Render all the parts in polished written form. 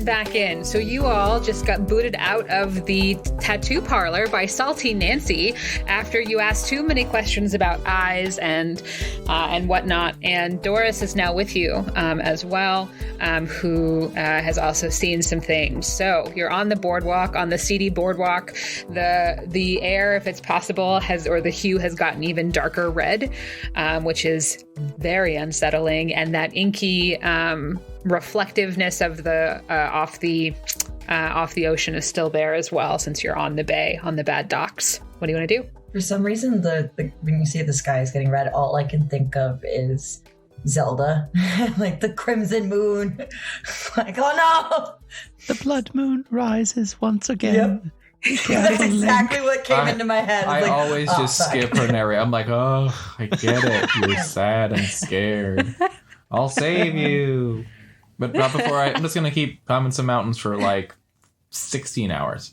back in. So you all just got booted out of the tattoo parlor by Salty Nancy after you asked too many questions about eyes and whatnot. And Doris is now with you as well, who has also seen some things. So you're on the boardwalk, on the seedy boardwalk. The air, if it's possible, the hue has gotten even darker red, which is very unsettling. And that inky reflectiveness of the off the ocean is still there as well, since you're on the bay, on the bad docks. What do you want to do? For some reason, when you see the sky is getting red, all I can think of is Zelda, like the crimson moon. Like, oh no! The blood moon rises once again. Yep. That's exactly what came into my head. I always just skip her narrative. I'm like, oh, I get it. You're sad and scared. I'll save you. But not before I'm just going to keep climbing some mountains for like 16 hours.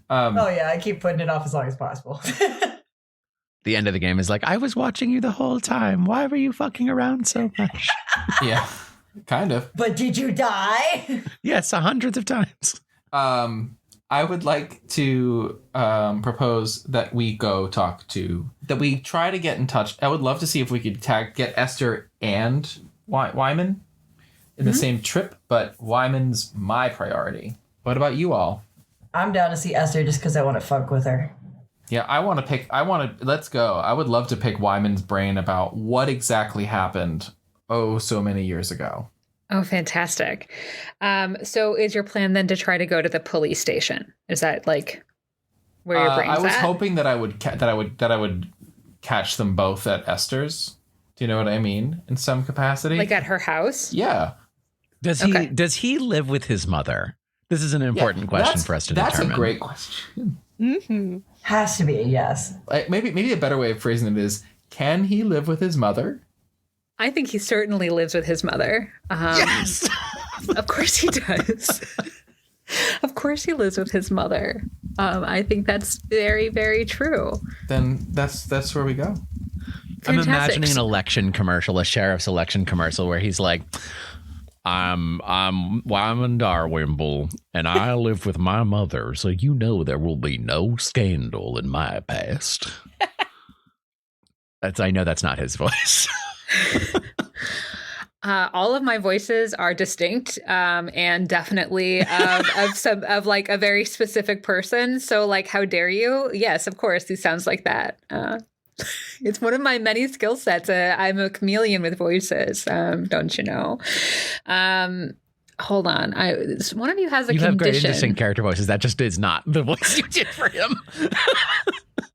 I keep putting it off as long as possible. The end of the game is like, I was watching you the whole time. Why were you fucking around so much? Yeah, kind of. But did you die? Yes, hundreds of times. I would like to propose that we try to get in touch. I would love to see if we could get Esther and Wyman in the same trip, but Wyman's my priority. What about you all? I'm down to see Esther just because I want to fuck with her. Yeah, let's go. I would love to pick Wyman's brain about what exactly happened so many years ago. Oh, fantastic. So is your plan then to try to go to the police station? Is that like where your brain's at? I was hoping that I would catch them both at Esther's. Do you know what I mean? In some capacity? Like at her house? Yeah. Does he live with his mother? This is an important question for us to determine. That's a great question. Mm-hmm. Has to be, yes. Maybe a better way of phrasing it is, can he live with his mother? I think he certainly lives with his mother. Yes. Of course he does. Of course he lives with his mother. I think that's very, very true. Then that's where we go. Fantastic. I'm imagining an election commercial, a sheriff's election commercial, where he's like, I'm Wyman Darwimble, and I live with my mother, so you know there will be no scandal in my past. I know that's not his voice. All of my voices are distinct, and definitely of like a very specific person. So like, how dare you? Yes, of course, he sounds like that. It's one of my many skill sets. I'm a chameleon with voices, don't you know? Hold on. One of you has a condition. You have great, interesting character voices. That just is not the voice you did for him.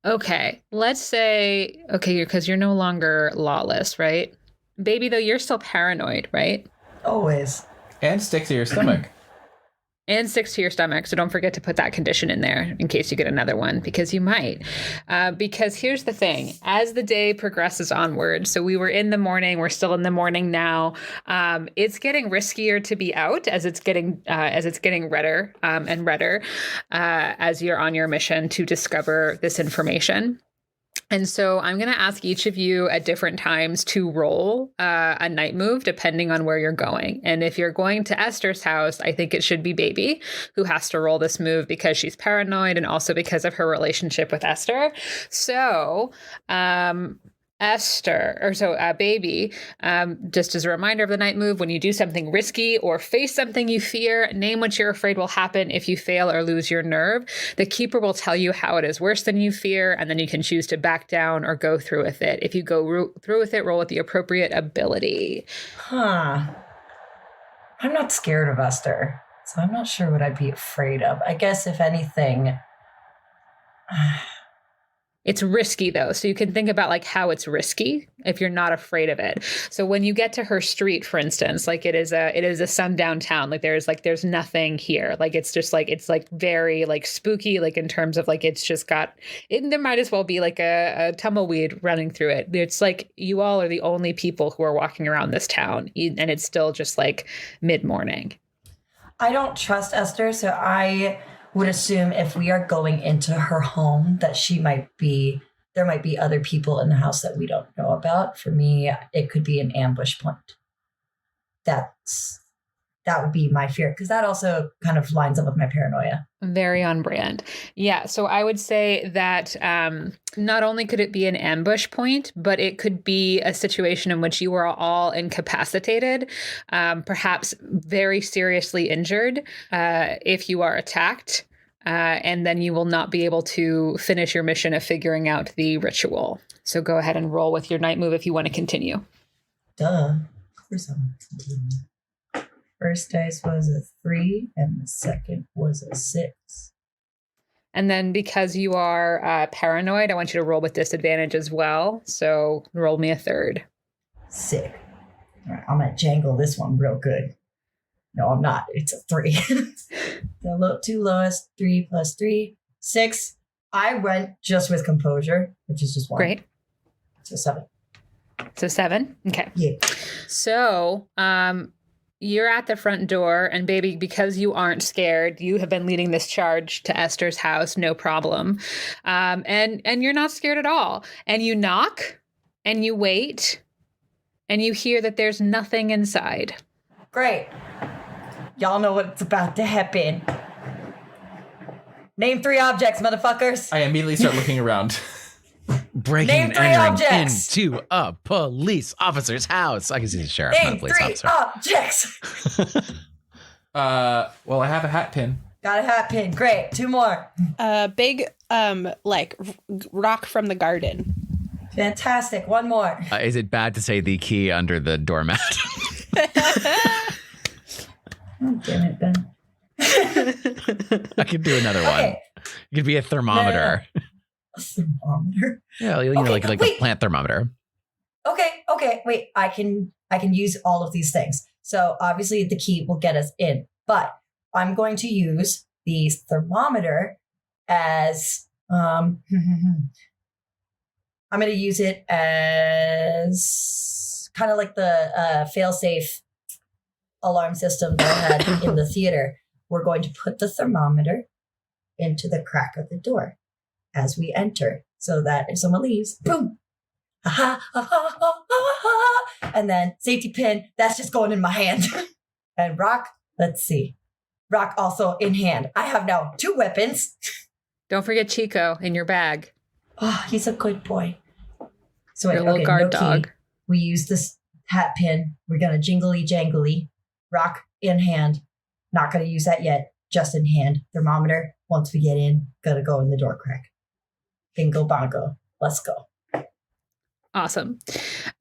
Okay, let's say, because you're no longer lawless, right? Baby, though, you're still paranoid, right? Always. And stick to your stomach. And sticks to your stomach. So don't forget to put that condition in there in case you get another one, because you might. Because here's the thing. As the day progresses onward, so we were in the morning, we're still in the morning now. It's getting riskier to be out as it's getting redder and redder as you're on your mission to discover this information. And so I'm going to ask each of you at different times to roll a night move depending on where you're going. And if you're going to Esther's house, I think it should be Bebe who has to roll this move because she's paranoid and also because of her relationship with Esther. So Bebe, just as a reminder of the night move, when you do something risky or face something you fear, name what you're afraid will happen if you fail or lose your nerve. The keeper will tell you how it is worse than you fear, and then you can choose to back down or go through with it. If you go through with it, roll with the appropriate ability. I'm not scared of Esther, so I'm not sure what I'd be afraid of. I guess if anything... It's risky, though, so you can think about like how it's risky if you're not afraid of it. So when you get to her street, for instance, like it is a sundown town. Like there's nothing here. Like it's very like spooky. Like in terms of like it's just got it. There might as well be like a tumbleweed running through it. It's like you all are the only people who are walking around this town, and it's still just like mid-morning. I don't trust Esther, so I would assume if we are going into her home that there might be other people in the house that we don't know about. For me, it could be an ambush point. That's that would be my fear, because that also kind of lines up with my paranoia. Very on brand. Yeah. So I would say that not only could it be an ambush point, but it could be a situation in which you are all incapacitated, perhaps very seriously injured if you are attacked. And then you will not be able to finish your mission of figuring out the ritual. So go ahead and roll with your night move if you want to continue. Duh. Of course I'm continuing. First dice was a 3, and the second was a 6. And then because you are paranoid, I want you to roll with disadvantage as well. So roll me a third. Sick. All right, I'm going to jangle this one real good. No, I'm not. It's a 3. The two lowest, 3 plus 3, 6. I went just with composure, which is just 1. Great. So 7. So 7. Okay. Yeah. So you're at the front door, and baby, because you aren't scared, you have been leading this charge to Esther's house, no problem. And you're not scared at all. And you knock, and you wait, and you hear that there's nothing inside. Great. Y'all know what's about to happen. Name 3 objects, motherfuckers. I immediately start looking around. Breaking Name and 3 entering objects. into a police officer's house. I can see the sheriff, not a Name police 3 officer. objects. Well, I have a hat pin. Got a hat pin. Great. 2 more. Big, rock from the garden. Fantastic. 1 more. Is it bad to say the key under the doormat? Oh, damn it, Ben. I could do another one. Okay. It could be a thermometer. A thermometer. Yeah, you know, Okay, like the wait. plant thermometer. Okay. Wait, I can use all of these things. So obviously the key will get us in, but I'm going to use the thermometer as I'm going to use it as kind of like the fail-safe alarm system that I had in the theater. We're going to put the thermometer into the crack of the door as we enter, so that if someone leaves, boom, and then safety pin, that's just going in my hand. And rock, let's see. Rock also in hand. I have now 2 weapons. Don't forget Chico in your bag. Oh, he's a good boy. So wait, Your little guard no dog. key. We use this hat pin. We're going to jingly jangly. Rock in hand. Not going to use that yet. Just in hand. Thermometer. Once we get in, going to go in the door crack. Bingo bongo. Let's go. Awesome.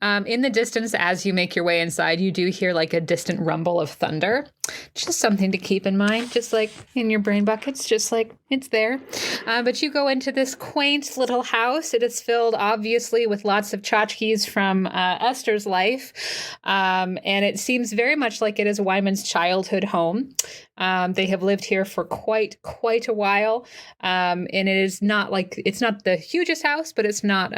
In the distance, as you make your way inside, you do hear like a distant rumble of thunder. Just something to keep in mind, just like in your brain buckets, just like it's there. But you go into this quaint little house. It is filled, obviously, with lots of tchotchkes from Esther's life. And it seems very much like it is Wyman's childhood home. They have lived here for quite a while. And it is not like, it's not the hugest house, but it's not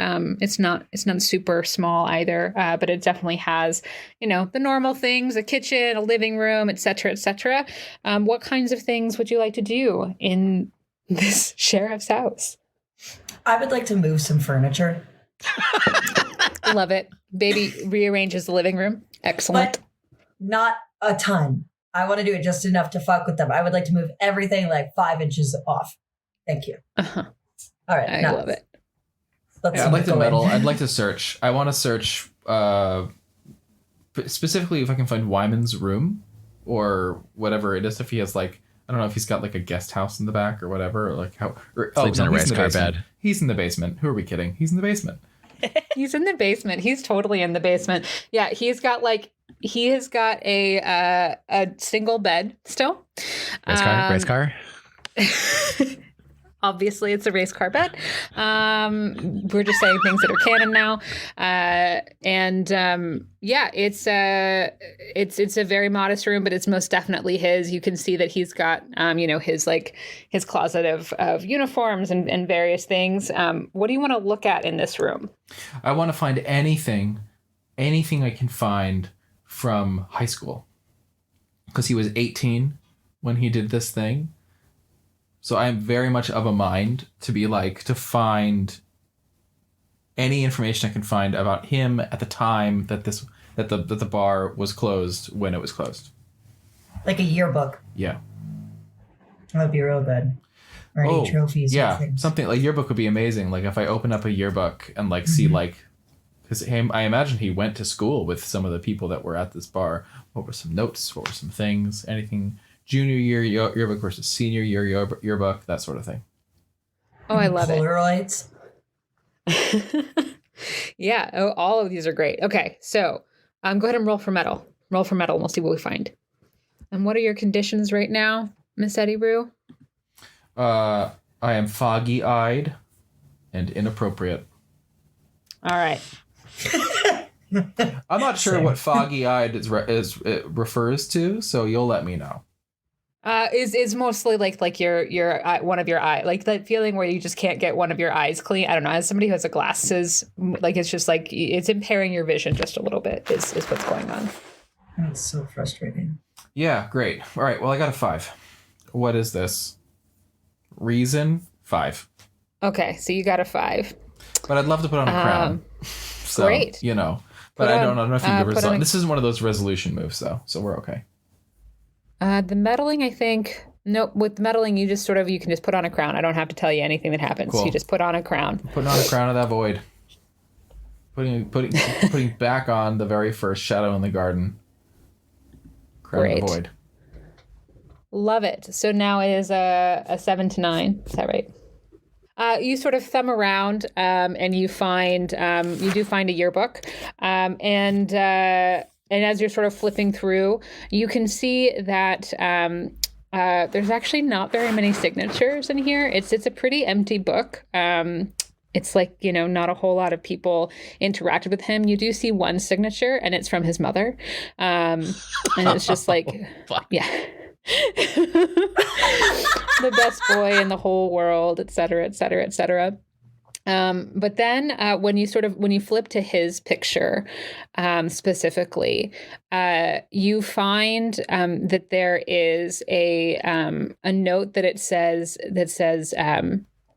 super small either. But it definitely has, the normal things, a kitchen, a living room, etc., etc. What kinds of things would you like to do in this sheriff's house? I would like to move some furniture. Love it. Baby rearranges the living room. Excellent. But not a ton. I want to do it just enough to fuck with them. I would like to move everything like 5 inches off. Thank you. Uh-huh. All right. I now, love it. Let's Yeah, see I'd like what's to going meddle. on. I'd like to search. I want to search specifically if I can find Wyman's room or whatever it is. If he has like, I don't know if he's got like a guest house in the back or whatever. Or like how Sleeps in a he's race the car basement. bed. He's in the basement. Who are we kidding? He's in the basement. He's in the basement. He's totally in the basement. Yeah, he has got a single bed still. Race car. Obviously, it's a race car bed. We're just saying things that are canon now. It's a very modest room, but it's most definitely his. You can see that he's got, his closet of uniforms and various things. What do you want to look at in this room? I want to find anything I can find from high school, because he was 18 when he did this thing. So I'm very much of a mind to be like, to find any information I can find about him at the time that the bar was closed, when it was closed. Like a yearbook. Yeah. That would be real good. Or any trophies. Or Yeah, things. something like yearbook would be amazing. Like if I open up a yearbook and like see like, because I imagine he went to school with some of the people that were at this bar. What were some notes? What were some things? Anything junior year yearbook versus senior year yearbook, that sort of thing. Oh, I love it. Polaroids. Yeah. Oh, all of these are great. Okay. So go ahead and roll for metal. Roll for metal and we'll see what we find. And what are your conditions right now, Miss Eddi-Rue? I am foggy-eyed and inappropriate. All right. I'm not sure what foggy-eyed it refers to, so you'll let me know. Is mostly like your one of your eye, like that feeling where you just can't get one of your eyes clean. I don't know. As somebody who has glasses, like it's just like it's impairing your vision just a little bit. Is what's going on. That's so frustrating. Yeah, great. All right, well, I got a 5. What is this? Reason 5. Okay, so you got a 5. But I'd love to put on a crown. So, great. You know, but I don't know if you can this isn't one of those resolution moves though, so we're okay. The meddling, I think. No, with meddling, you can just put on a crown. I don't have to tell you anything that happens. Cool. You just put on a crown. Putting on a crown of that void. Putting back on the very first shadow in the garden. Crown Great. of the void. Love it. So now it is a 7 to 9. Is that right? You sort of thumb around and you do find a yearbook. And as you're sort of flipping through, you can see that there's actually not very many signatures in here. It's a pretty empty book. It's like, not a whole lot of people interacted with him. You do see one signature, and it's from his mother. And it's just like, yeah. The best boy in the whole world, et cetera, et cetera, et cetera. But then when you flip to his picture specifically, you find that there is a note that says,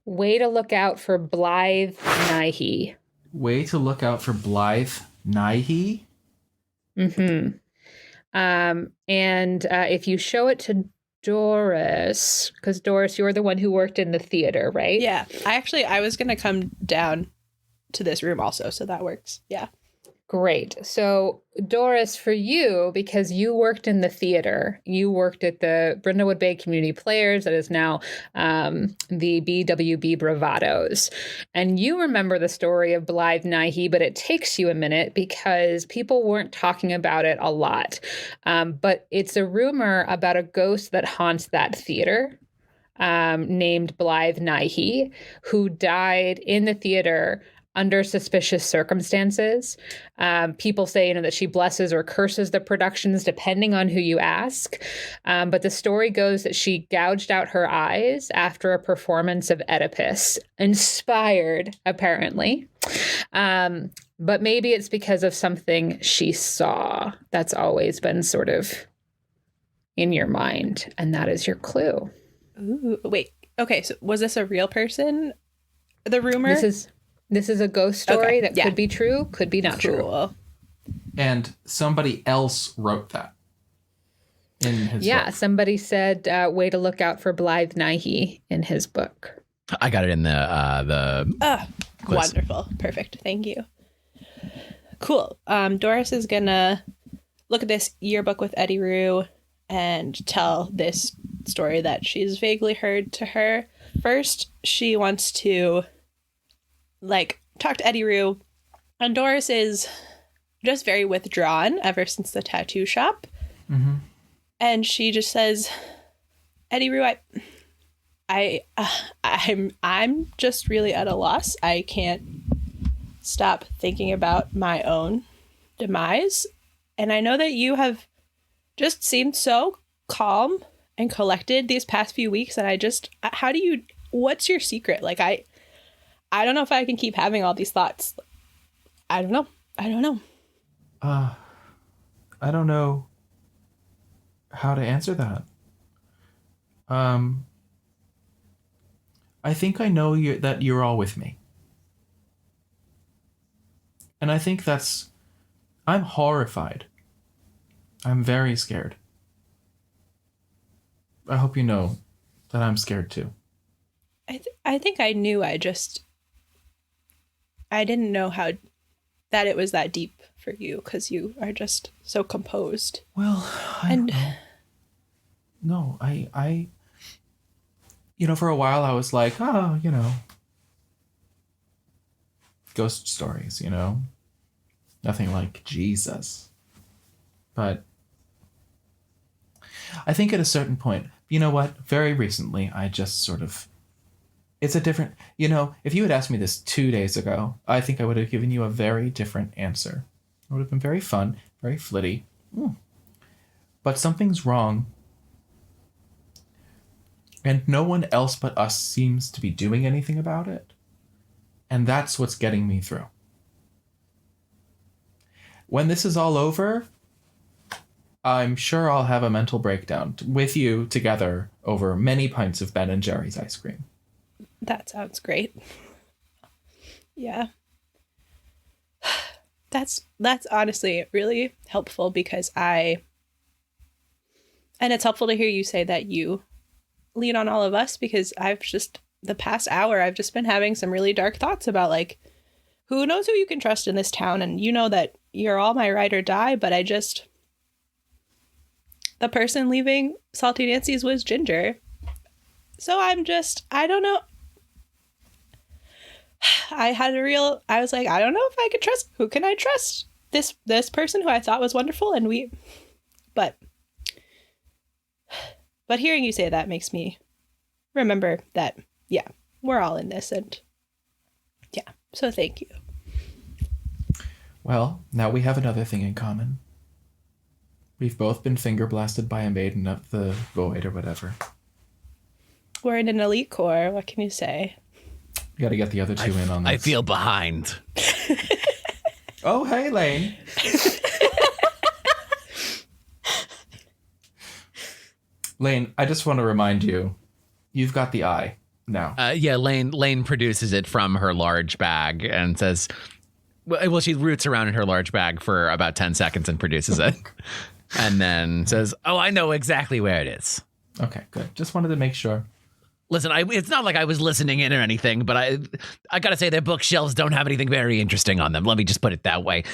way to look out for Blythe Nighy. Way to look out for Blythe Nighy? Mm-hmm. And if you show it to Doris, because Doris, you're the one who worked in the theater, right? Yeah. I was going to come down to this room also, so that works. Yeah. Great. So Doris, for you, because you worked in the theater, you worked at the Brindlewood Bay Community Players, that is now the BWB Bravados. And you remember the story of Blythe Nighy, but it takes you a minute because people weren't talking about it a lot. But it's a rumor about a ghost that haunts that theater named Blythe Nighy, who died in the theater under suspicious circumstances. People say, that she blesses or curses the productions, depending on who you ask. But the story goes that she gouged out her eyes after a performance of Oedipus, inspired, apparently. But maybe it's because of something she saw that's always been sort of in your mind. And that is your clue. Ooh, wait. Okay, so was this a real person? The rumor? This is a ghost story that could be true, could be not true. And somebody else wrote that in his book. Somebody said, way to look out for Blythe Nighy in his book. I got it in the wonderful. Perfect. Thank you. Cool. Doris is going to look at this yearbook with Eddi-Rue and tell this story that she's vaguely heard to her. First, she wants to talk to Eddi-Rue, and Doris is just very withdrawn ever since the tattoo shop. Mm-hmm. And she just says, Eddi-Rue, I'm just really at a loss. I can't stop thinking about my own demise. And I know that you have just seemed so calm and collected these past few weeks. And what's your secret? I don't know if I can keep having all these thoughts. I don't know. I don't know how to answer that. I think I know that you're all with me. And I think I'm horrified. I'm very scared. hope you know that I'm scared too. I think I knew. I didn't know that it was that deep for you, because you are just so composed. Well, no, I for a while I was like, oh, ghost stories, nothing like Jesus. But I think at a certain point, you know what? Very recently, I just sort of, it's a different, if you had asked me this 2 days ago, I think I would have given you a very different answer. It would have been very fun, very flitty. But something's wrong. And no one else but us seems to be doing anything about it. And that's what's getting me through. When this is all over, I'm sure I'll have a mental breakdown with you together over many pints of Ben and Jerry's ice cream. That sounds great. Yeah. That's honestly really helpful, because and it's helpful to hear you say that you lean on all of us, because the past hour, I've just been having some really dark thoughts about, like, who knows who you can trust in this town. And you know that you're all my ride or die, but the person leaving Salty Nancy's was Ginger. So I don't know. I was like, I don't know if I could trust. Who can I trust? This person who I thought was wonderful, but hearing you say that makes me remember that, yeah, we're all in this, and yeah, so thank you. Well, now we have another thing in common. We've both been finger blasted by a maiden of the void or whatever. We're in an elite corps. What can you say? You got to get the other two in on this. I feel behind. Oh, hey, Lane. Lane, I just want to remind you, you've got the eye now. Yeah, Lane produces it from her large bag and says, well, she roots around in her large bag for about 10 seconds and produces it. And then says, oh, I know exactly where it is. Okay, good. Just wanted to make sure. Listen, it's not like I was listening in or anything, but I gotta say their bookshelves don't have anything very interesting on them. Let me just put it that way.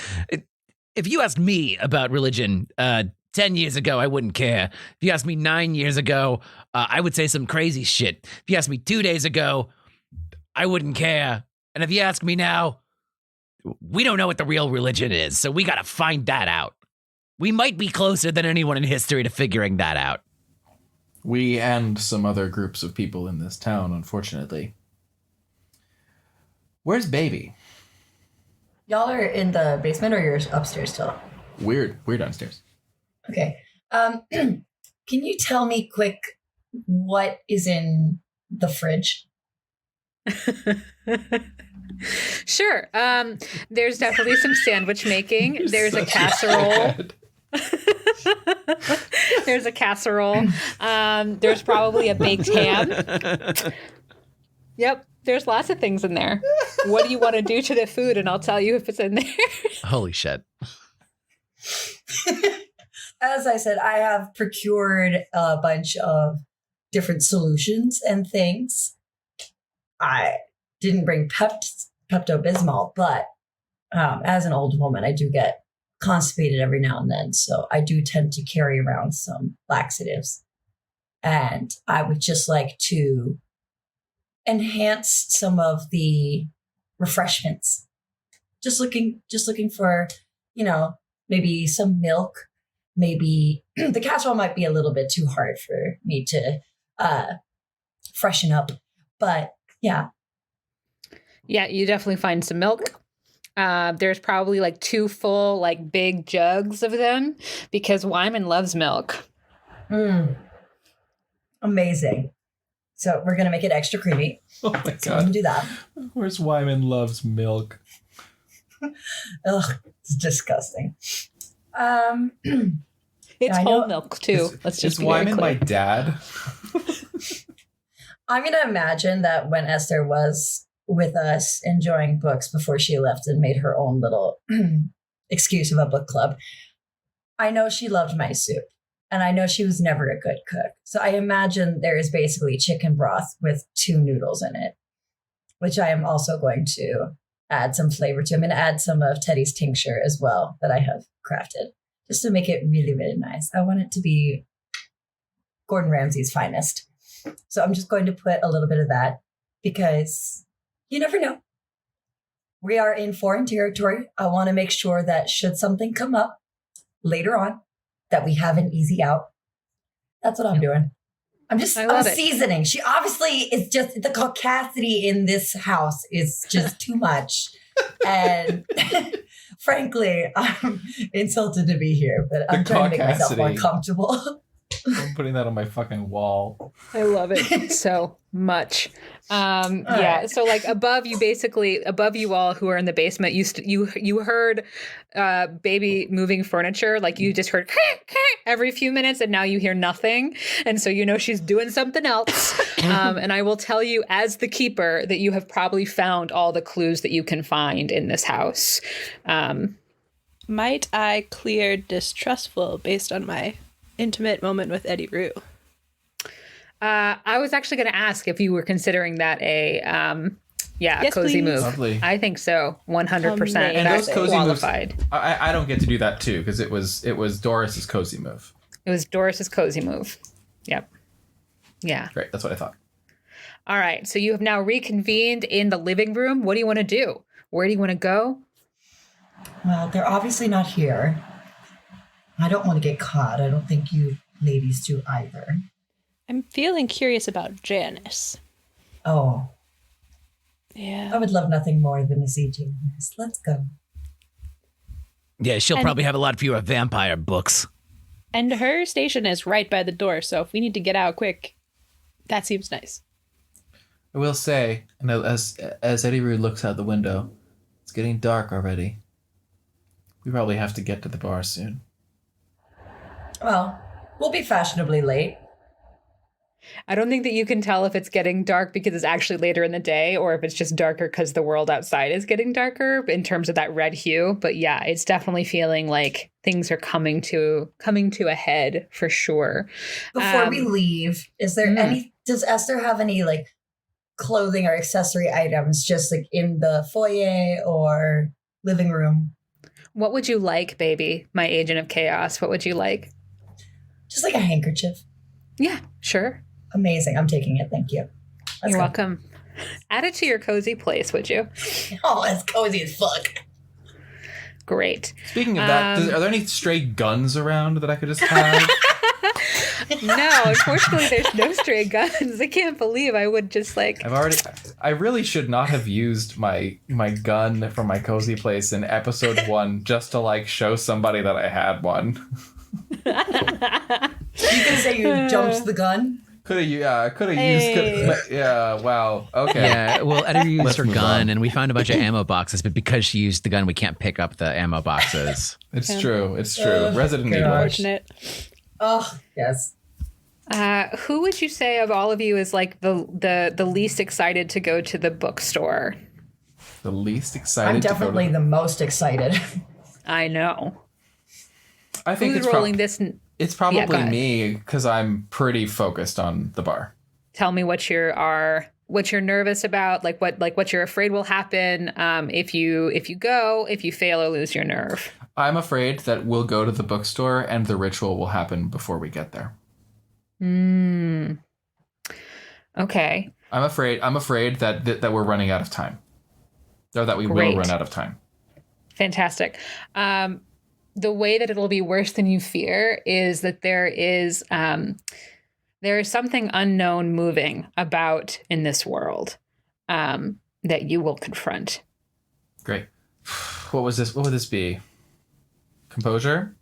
If you asked me about religion 10 years ago, I wouldn't care. If you asked me 9 years ago, I would say some crazy shit. If you asked me 2 days ago, I wouldn't care. And if you ask me now, we don't know what the real religion is, so we gotta find that out. We might be closer than anyone in history to figuring that out. We and some other groups of people in this town, unfortunately. Where's Bebe? Y'all are in the basement, or you're upstairs still? We're downstairs. Okay. Can you tell me quick what is in the fridge? Sure. There's definitely some sandwich making. There's a casserole. There's a casserole. There's probably a baked ham. Yep. There's lots of things in there. What do you want to do to the food? And I'll tell you if it's in there. Holy shit. As I said, I have procured a bunch of different solutions and things. I didn't bring Pepto-Bismol, but as an old woman, I do get constipated every now and then. So I do tend to carry around some laxatives. And I would just like to enhance some of the refreshments. Just looking for, maybe some milk. Maybe the casserole might be a little bit too hard for me to freshen up. But yeah. Yeah, you definitely find some milk. There's probably like 2 full, like big jugs of them, because Wyman loves milk. Amazing. So we're going to make it extra creamy. Oh my God. So we can do that. Of course, Wyman loves milk. Ugh, it's disgusting. It's whole milk too. Let's just is be very Wyman clear. my dad? I'm going to imagine that when Esther was with us enjoying books before she left and made her own little excuse of a book club, I know she loved my soup. And I know she was never a good cook. So I imagine there is basically chicken broth with 2 noodles in it, which I am also going to add some flavor to. I'm going to add some of Teddy's tincture as well that I have crafted, just to make it really, really nice. I want it to be Gordon Ramsay's finest. So I'm just going to put a little bit of that because you never know. We are in foreign territory. I want to make sure that should something come up later on, that we have an easy out. That's what I'm doing. I'm seasoning. She obviously is just, the caucasity in this house is just too much. And frankly, I'm insulted to be here, but I'm trying to make myself more comfortable. I'm putting that on my fucking wall. I love it so much. Yeah. So like above you all who are in the basement, you heard Bebe moving furniture. Like you just heard every few minutes, and now you hear nothing. And so you know she's doing something else. And I will tell you as the keeper that you have probably found all the clues that you can find in this house. Might I clear distrustful based on my intimate moment with Eddi-Rue? I was actually going to ask if you were considering that a Yes, cozy please. move. Lovely. I think so, 100%. And That's those cozy qualified. moves, I don't get to do that too because it was Doris's cozy move. It was Doris's cozy move. Yep. Yeah. Great, that's what I thought. All right. So you have now reconvened in the living room. What do you want to do? Where do you want to go? Well, they're obviously not here. I don't want to get caught. I don't think you ladies do either. I'm feeling curious about Janice. Oh, I Yeah. would love nothing more than to see Janice. Let's go. Yeah, she'll And- probably have a lot fewer vampire books. And her station is right by the door, so if we need to get out quick, that seems nice. I will say, and as Eddi-Rue looks out the window, it's getting dark already. We probably have to get to the bar soon. Well, we'll be fashionably late. I don't think that you can tell if it's getting dark because it's actually later in the day or if it's just darker because the world outside is getting darker in terms of that red hue. But yeah, it's definitely feeling like things are coming to a head for sure. Before we leave, is there does Esther have any like clothing or accessory items just like in the foyer or living room? What would you like, baby? My agent of chaos. What would you like? Just like a handkerchief. Yeah, sure. Amazing. I'm taking it. Thank you. Let's You're go. welcome. Add it to your cozy place, would you? Oh, it's cozy as fuck. Great. Speaking of that, are there any stray guns around that I could just have? No, unfortunately, there's no stray guns. I can't believe I would just like. I really should not have used my gun from my cozy place in episode 1 just to like show somebody that I had one. You can say you jumped the gun. Could have used. Yeah, wow. Okay. Yeah, well, Eddi used Let's her move gun, on. and we found a bunch of ammo boxes, but because she used the gun, we can't pick up the ammo boxes. It's true. It's true. Oh, Resident gosh. Evil. Fortunate. Oh, yes. Who would you say of all of you is like the least excited to go to the bookstore? The least excited. I'm to go definitely to the most excited. I know. I think Who's it's rolling this? It's Yeah, go probably ahead. me because I'm pretty focused on the bar. Tell me what you're nervous about, like what you're afraid will happen if you go, if you fail or lose your nerve. I'm afraid that we'll go to the bookstore and the ritual will happen before we get there. Okay. I'm afraid that we're running out of time. Or that we Great. will run out of time. Fantastic. The way that it'll be worse than you fear is that there is something unknown moving about in this world that you will confront. Great. What was this? What would this be? Composure?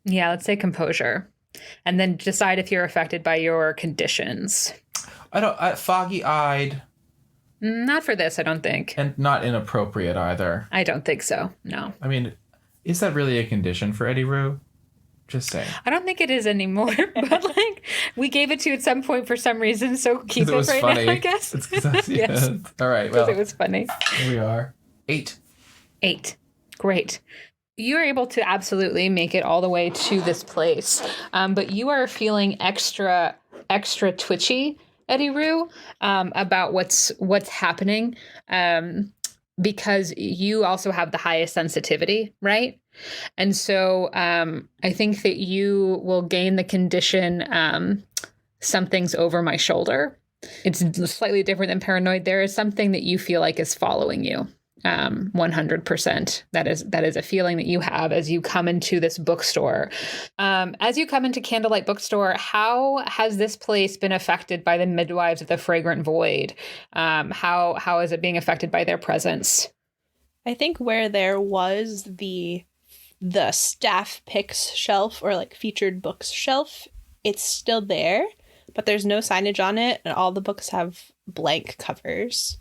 Yeah, let's say composure. And then decide if you're affected by your conditions. Foggy-eyed Not for this, I don't think. and not inappropriate either. I don't think so. No. I mean, is that really a condition for Eddi-Rue? Just saying. I don't think it is anymore, but like we gave it to you at some point for some reason, so keep It it was right funny. now, I guess. It's 'cause that's- yeah. Yes. All right. Because Well, it was funny. here we are. 8. 8. Great. you're able to absolutely make it all the way to this place, but you are feeling extra twitchy, Eddi-Rue, about what's happening, because you also have the highest sensitivity, right? And so I think that you will gain the condition, something's over my shoulder. It's slightly different than paranoid. There is something that you feel like is following you. 100%. That is a feeling that you have as you come into this bookstore. As you come into Candlelight Bookstore, how has this place been affected by the Midwives of the Fragrant Void? How is it being affected by their presence? I think where there was the staff picks shelf or like featured books shelf, it's still there, but there's no signage on it, and all the books have blank covers.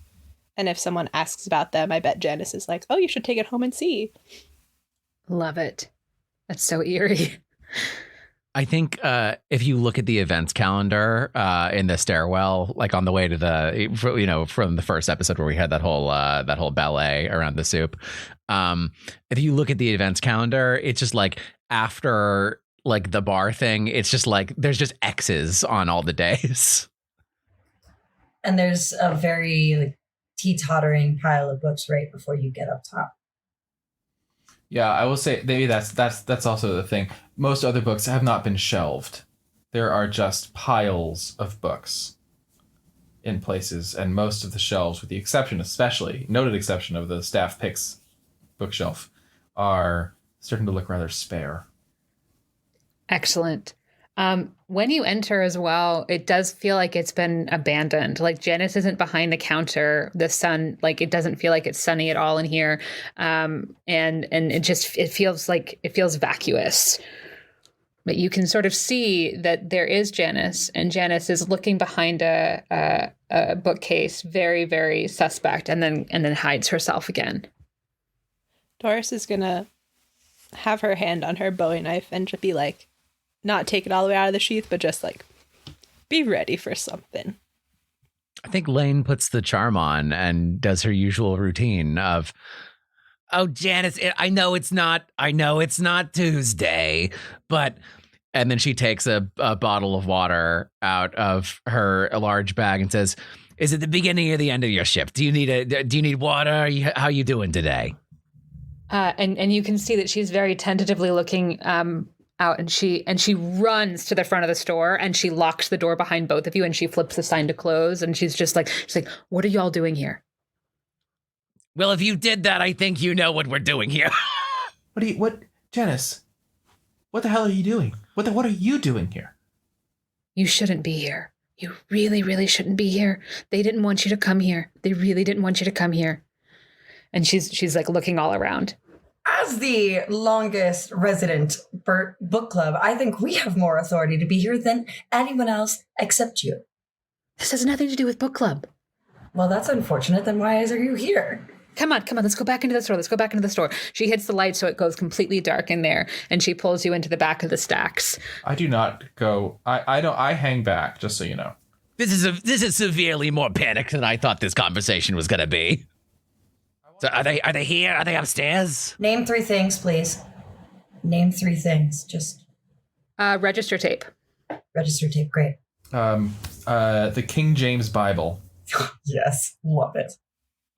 And if someone asks about them, I bet Janice is like, oh, you should take it home and see. Love it. That's so eerie. I think if you look at the events calendar in the stairwell, like on the way to from the first episode where we had that whole ballet around the soup, if you look at the events calendar, it's just like after like the bar thing, it's just like there's just X's on all the days. And there's a very teetottering pile of books right before you get up top. Yeah, I will say maybe that's also the thing. Most other books have not been shelved. There are just piles of books in places, and most of the shelves, with the exception, noted exception of the staff picks bookshelf, are starting to look rather spare. Excellent. When you enter as well, it does feel like it's been abandoned. Like Janice isn't behind the counter. The sun, like it doesn't feel like it's sunny at all in here. And it feels vacuous. But you can sort of see that there is Janice, and Janice is looking behind a bookcase, very, very suspect, and then hides herself again. Doris is gonna have her hand on her Bowie knife and just be like, not take it all the way out of the sheath, but just like be ready for something. I think Lane puts the charm on and does her usual routine of, oh, Janice, I know it's not Tuesday, but, and then she takes a bottle of water out of her large bag and says, is it the beginning or the end of your shift? Do you need water? How are you doing today? And you can see that she's very tentatively looking out, and she runs to the front of the store, and she locks the door behind both of you, and she flips the sign to close, and she's like, what are y'all doing here? Well, if you did that, I think you know what we're doing here. Janice, what the hell are you doing? What are you doing here? You shouldn't be here. You really, really shouldn't be here. They didn't want you to come here. They really didn't want you to come here. And she's like looking all around. As the longest resident book club, I think we have more authority to be here than anyone else except you. This has nothing to do with book club. Well, that's unfortunate. Then why are you here? Come on. Let's go back into the store. She hits the light so it goes completely dark in there, and she pulls you into the back of the stacks. I do not go. I hang back, just so you know. This is severely more panicked than I thought this conversation was going to be. So are they here? Are they upstairs? Name 3 things, please. Name 3 things. Just register tape. Register tape, great. The King James Bible. Yes, love it.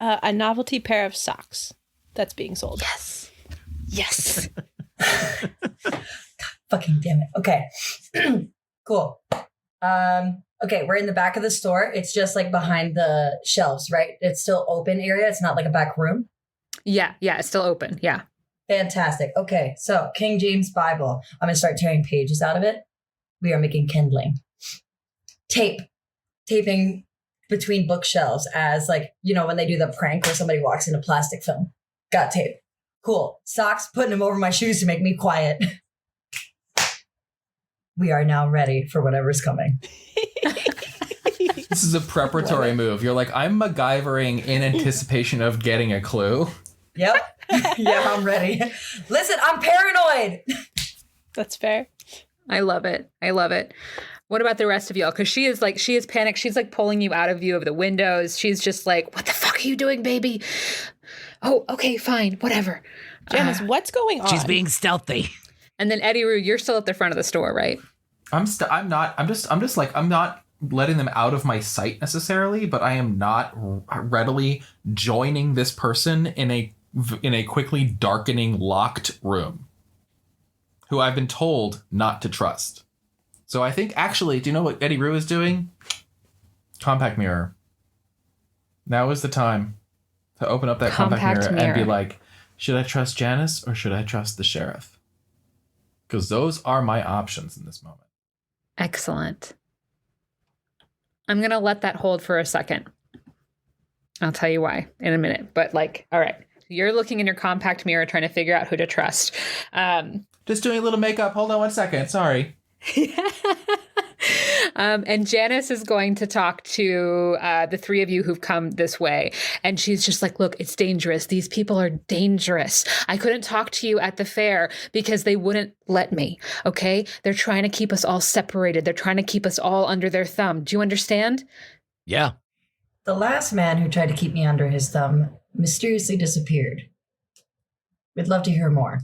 A novelty pair of socks that's being sold. Yes. God, fucking damn it. Okay. Cool. Okay, we're in the back of the store. It's just like behind the shelves, right? It's still open area. It's not like a back room. Yeah, it's still open. Yeah. Fantastic. Okay, so King James Bible. I'm going to start tearing pages out of it. We are making kindling. Taping between bookshelves as like, when they do the prank where somebody walks in a plastic film. Got tape. Cool. Socks, putting them over my shoes to make me quiet. We are now ready for whatever's coming. This is a preparatory move. You're like, I'm MacGyvering in anticipation of getting a clue. Yep. Yeah, I'm ready. Listen, I'm paranoid. That's fair. I love it. What about the rest of y'all? Because she is panicked. She's like pulling you out of view of the windows. She's just like, what the fuck are you doing, baby? Oh, okay, fine, whatever. Janice, what's going on? She's being stealthy. And then Eddi-Rue, you're still at the front of the store, right? I'm not letting them out of my sight necessarily, but I am not readily joining this person in a quickly darkening locked room who I've been told not to trust. So I think actually, do you know what Eddi-Rue is doing? Compact mirror. Now is the time to open up that compact mirror and be like, should I trust Janice or should I trust the sheriff? Because those are my options in this moment. Excellent. I'm going to let that hold for a second. I'll tell you why in a minute. But all right. You're looking in your compact mirror trying to figure out who to trust. Just doing a little makeup. Hold on one second. Sorry. And Janice is going to talk to the three of you who've come this way. And she's just like, look, it's dangerous. These people are dangerous. I couldn't talk to you at the fair because they wouldn't let me. Okay? They're trying to keep us all separated. They're trying to keep us all under their thumb. Do you understand? Yeah. The last man who tried to keep me under his thumb mysteriously disappeared. We'd love to hear more.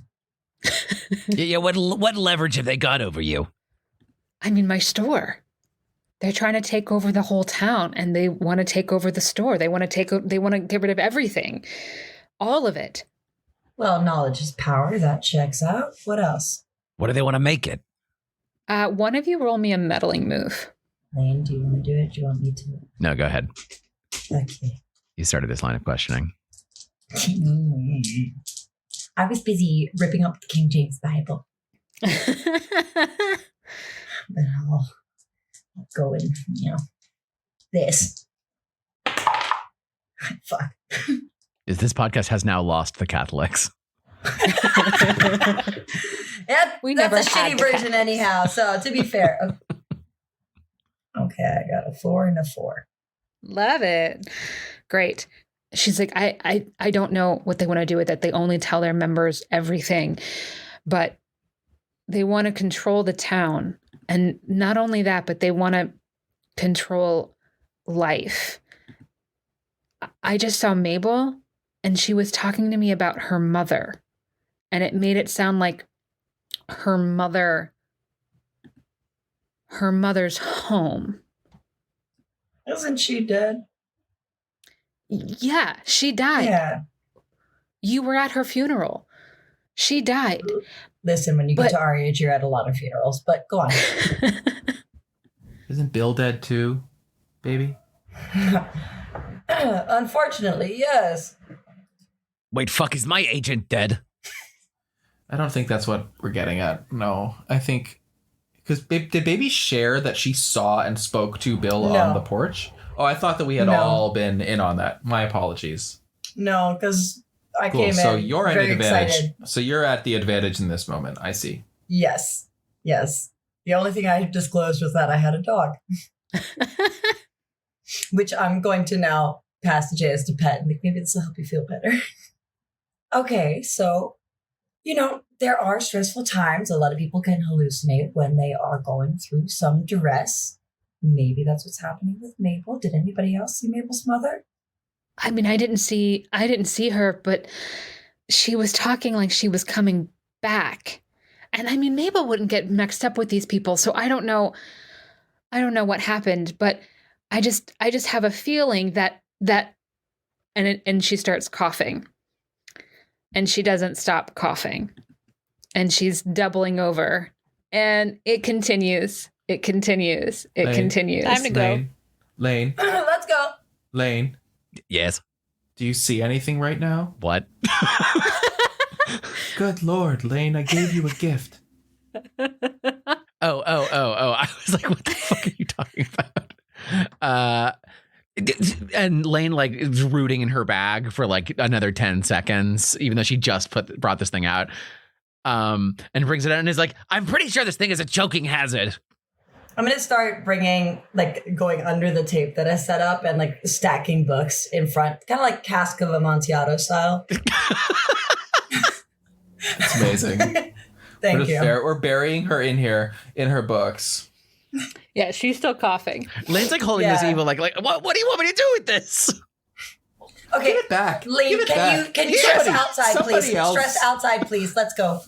Yeah. What leverage have they got over you? I mean, my store. They're trying to take over the whole town, and they want to take over the store. They want to get rid of everything. All of it. Well, knowledge is power. That checks out. What else? What do they want to make it? One of you roll me a meddling move. Lane, do you want to do it? Do you want me to? No, go ahead. Okay. You started this line of questioning. I was busy ripping up the King James Bible. But I'll go and, this. Fuck. This podcast has now lost the Catholics. Yep, We that's never a shitty had version anyhow, so to be fair. Okay, I got a 4 and a 4. Love it. Great. She's like, I don't know what they want to do with it. They only tell their members everything, but they want to control the town. And not only that, but they want to control life. I just saw Mabel, and she was talking to me about her mother, and it made it sound like her mother's home. Isn't she dead? Yeah, she died. Yeah. You were at her funeral. She died. Listen, when you get to our age, you're at a lot of funerals, but go on. Isn't Bill dead too, baby? Unfortunately, yes. Wait, fuck, is my agent dead? I don't think that's what we're getting at. No, I think... Because did Baby share that she saw and spoke to Bill on the porch? Oh, I thought that we had all been in on that. My apologies. No, because I came in So you're at very an advantage. excited. So you're at the advantage in this moment. I see. Yes. The only thing I disclosed was that I had a dog. Which I'm going to now pass to Jay's to pet, and maybe this will help you feel better. Okay, so, there are stressful times. A lot of people can hallucinate when they are going through some duress. Maybe that's what's happening with Mabel. Did anybody else see Mabel's mother? I mean, I didn't see her, but she was talking like she was coming back. And I mean, Mabel wouldn't get mixed up with these people, so I don't know what happened, but I just have a feeling that and she starts coughing. And she doesn't stop coughing. And she's doubling over. And it continues. It continues. It continues. Time to go. Lane. Let's go. Lane. Yes. Do you see anything right now? What? Good Lord, Lane, I gave you a gift. Oh. I was like, what the fuck are you talking about? And Lane is rooting in her bag for another 10 seconds, even though she just brought this thing out. And brings it out and is like, I'm pretty sure this thing is a choking hazard. I'm going to start bringing, going under the tape that I set up and, stacking books in front. Kind of like Cask of Amontillado style. It's amazing. Thank you. We're burying her in here, in her books. Yeah, she's still coughing. Lane's holding this evil, what do you want me to do with this? Okay, Give it back. Lane, Give it back. can you stress Somebody- outside, somebody please? else. Stress outside, please. Let's go.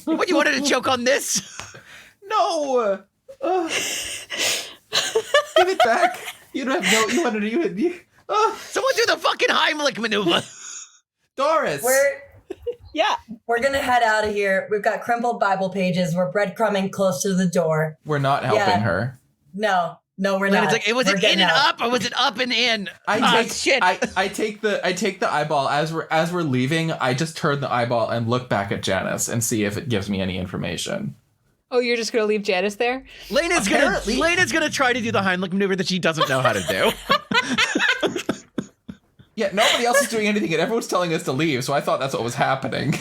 What, you wanted to choke on this? No. Give it back. You don't have no. You wanted to. You. Someone do the fucking Heimlich maneuver. Doris. Yeah. We're gonna head out of here. We've got crumpled Bible pages. We're breadcrumbing close to the door. We're not helping Yeah. her. No, we're And not. it's like, was We're it in getting and out. up, or was it up and in? Shit. Shit. I take the eyeball as we're leaving. I just turn the eyeball and look back at Janice and see if it gives me any information. Oh, you're just gonna leave Janice there? Lena's gonna try to do the Heimlich maneuver that she doesn't know how to do. Yeah, nobody else is doing anything, and everyone's telling us to leave. So I thought that's what was happening.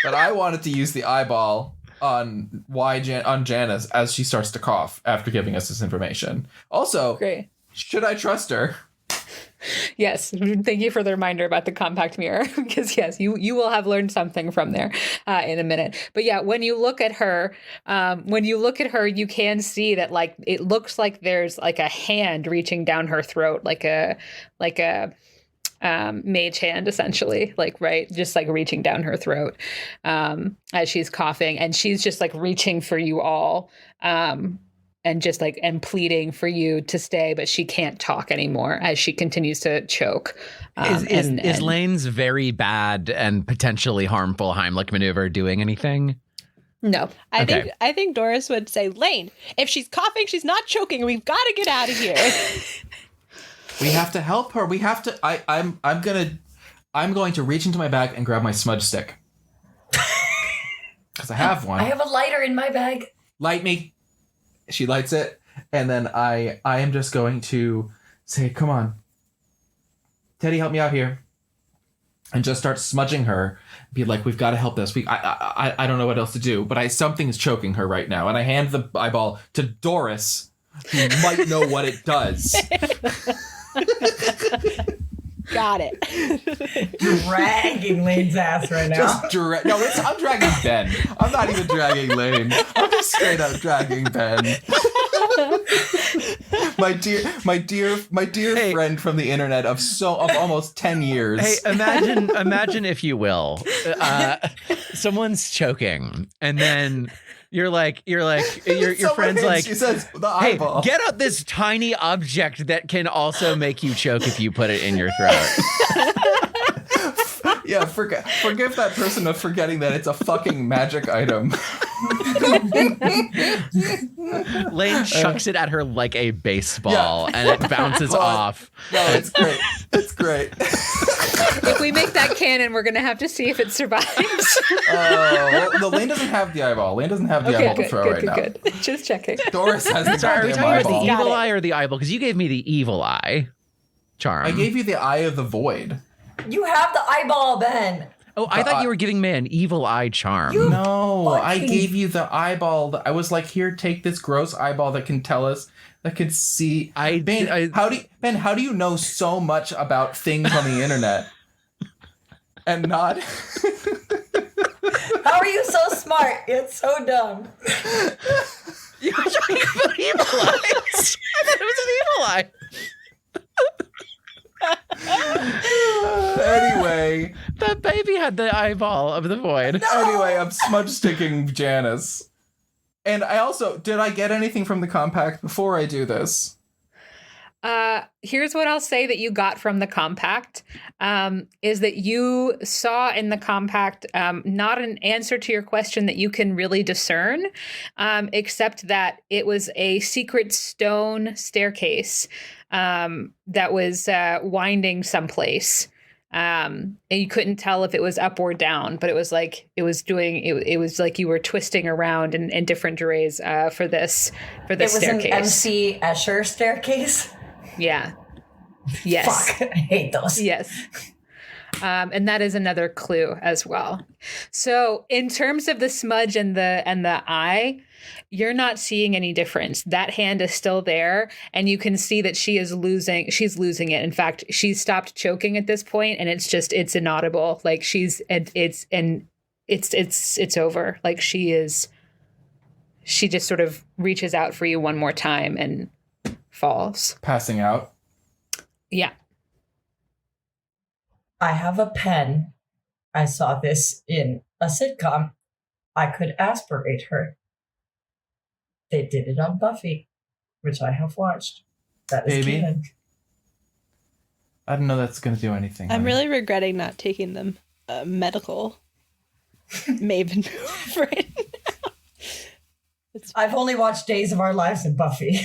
But I wanted to use the eyeball on Janice as she starts to cough after giving us this information. Also, Great. should I trust her? Yes, thank you for the reminder about the compact mirror, because yes, you will have learned something from there in a minute. But yeah, when you look at her, you can see that like it looks like there's like a hand reaching down her throat, like a mage hand, essentially, like right, just like reaching down her throat as she's coughing, and she's just like reaching for you all. And just like and pleading for you to stay, but she can't talk anymore as she continues to choke. Is Lane's very bad and potentially harmful Heimlich maneuver doing anything? No. I think Doris would say, Lane, if she's coughing, she's not choking. We've got to get out of here. We have to help her. We have to. I'm going to reach into my bag and grab my smudge stick because I have one. I have a lighter in my bag. Light me. She lights it, and then I am just going to say, come on, Teddy, help me out here, and just start smudging her. Be like, we've got to help this. I don't know what else to do, but something is choking her right now, and I hand the eyeball to Doris, who might know what it does. Got it. Dragging Lane's ass right now. I'm dragging Ben. I'm not even dragging Lane. I'm just straight up dragging Ben. my dear Hey. friend from the internet of almost 10 years. Hey, imagine if you will, someone's choking, and then your friend's like, she says the hey, eyeball. get out this tiny object that can also make you choke if you put it in your throat. Yeah, forgive that person of forgetting that it's a fucking magic item. Lane chucks it at her like a baseball, and it bounces off. No, it's great. It's great. If we make that canon, we're gonna have to see if it survives. Well, Lane doesn't have the eyeball. Lane doesn't have the eyeball to throw right now. Good. Just checking. Doris has the Sorry, are we goddamn talking about eyeball. the evil Got it. eye or the eyeball? Because you gave me the evil eye charm. I gave you the eye of the void. You have the eyeball, Ben. Oh, I thought you were giving me an evil eye charm. No, I fucking- gave you the eyeball. I was like, here, take this gross eyeball that can tell us, that can see. Ben, how do you know so much about things on the internet and not? How are you so smart? It's so dumb. You were talking about evil eyes. I thought it was an evil eye. Anyway, The baby had the eyeball of the void. I'm smudge sticking Janice. And did I get anything from the compact before I do this? Here's what I'll say that you got from the compact, is that you saw in the compact not an answer to your question that you can really discern, except that it was a secret stone staircase that was winding someplace. And you couldn't tell if it was up or down, but it was like it was like you were twisting around in different durays for this It was staircase. an MC Escher staircase. Yeah. Yes. Fuck, I hate those. Yes. And that is another clue as well. So in terms of the smudge and the eye, you're not seeing any difference. That hand is still there, and you can see that she's losing it. In fact, she's stopped choking at this point, and it's inaudible. Like it's over. Like she just sort of reaches out for you one more time and falls. Passing out. Yeah. I have a pen. I saw this in a sitcom. I could aspirate her. They did it on Buffy, which I have watched. That is Baby. canon. I don't know that's going to do anything. I'm honey. really regretting not taking them medical Maven move right now. I've only watched Days of Our Lives in Buffy.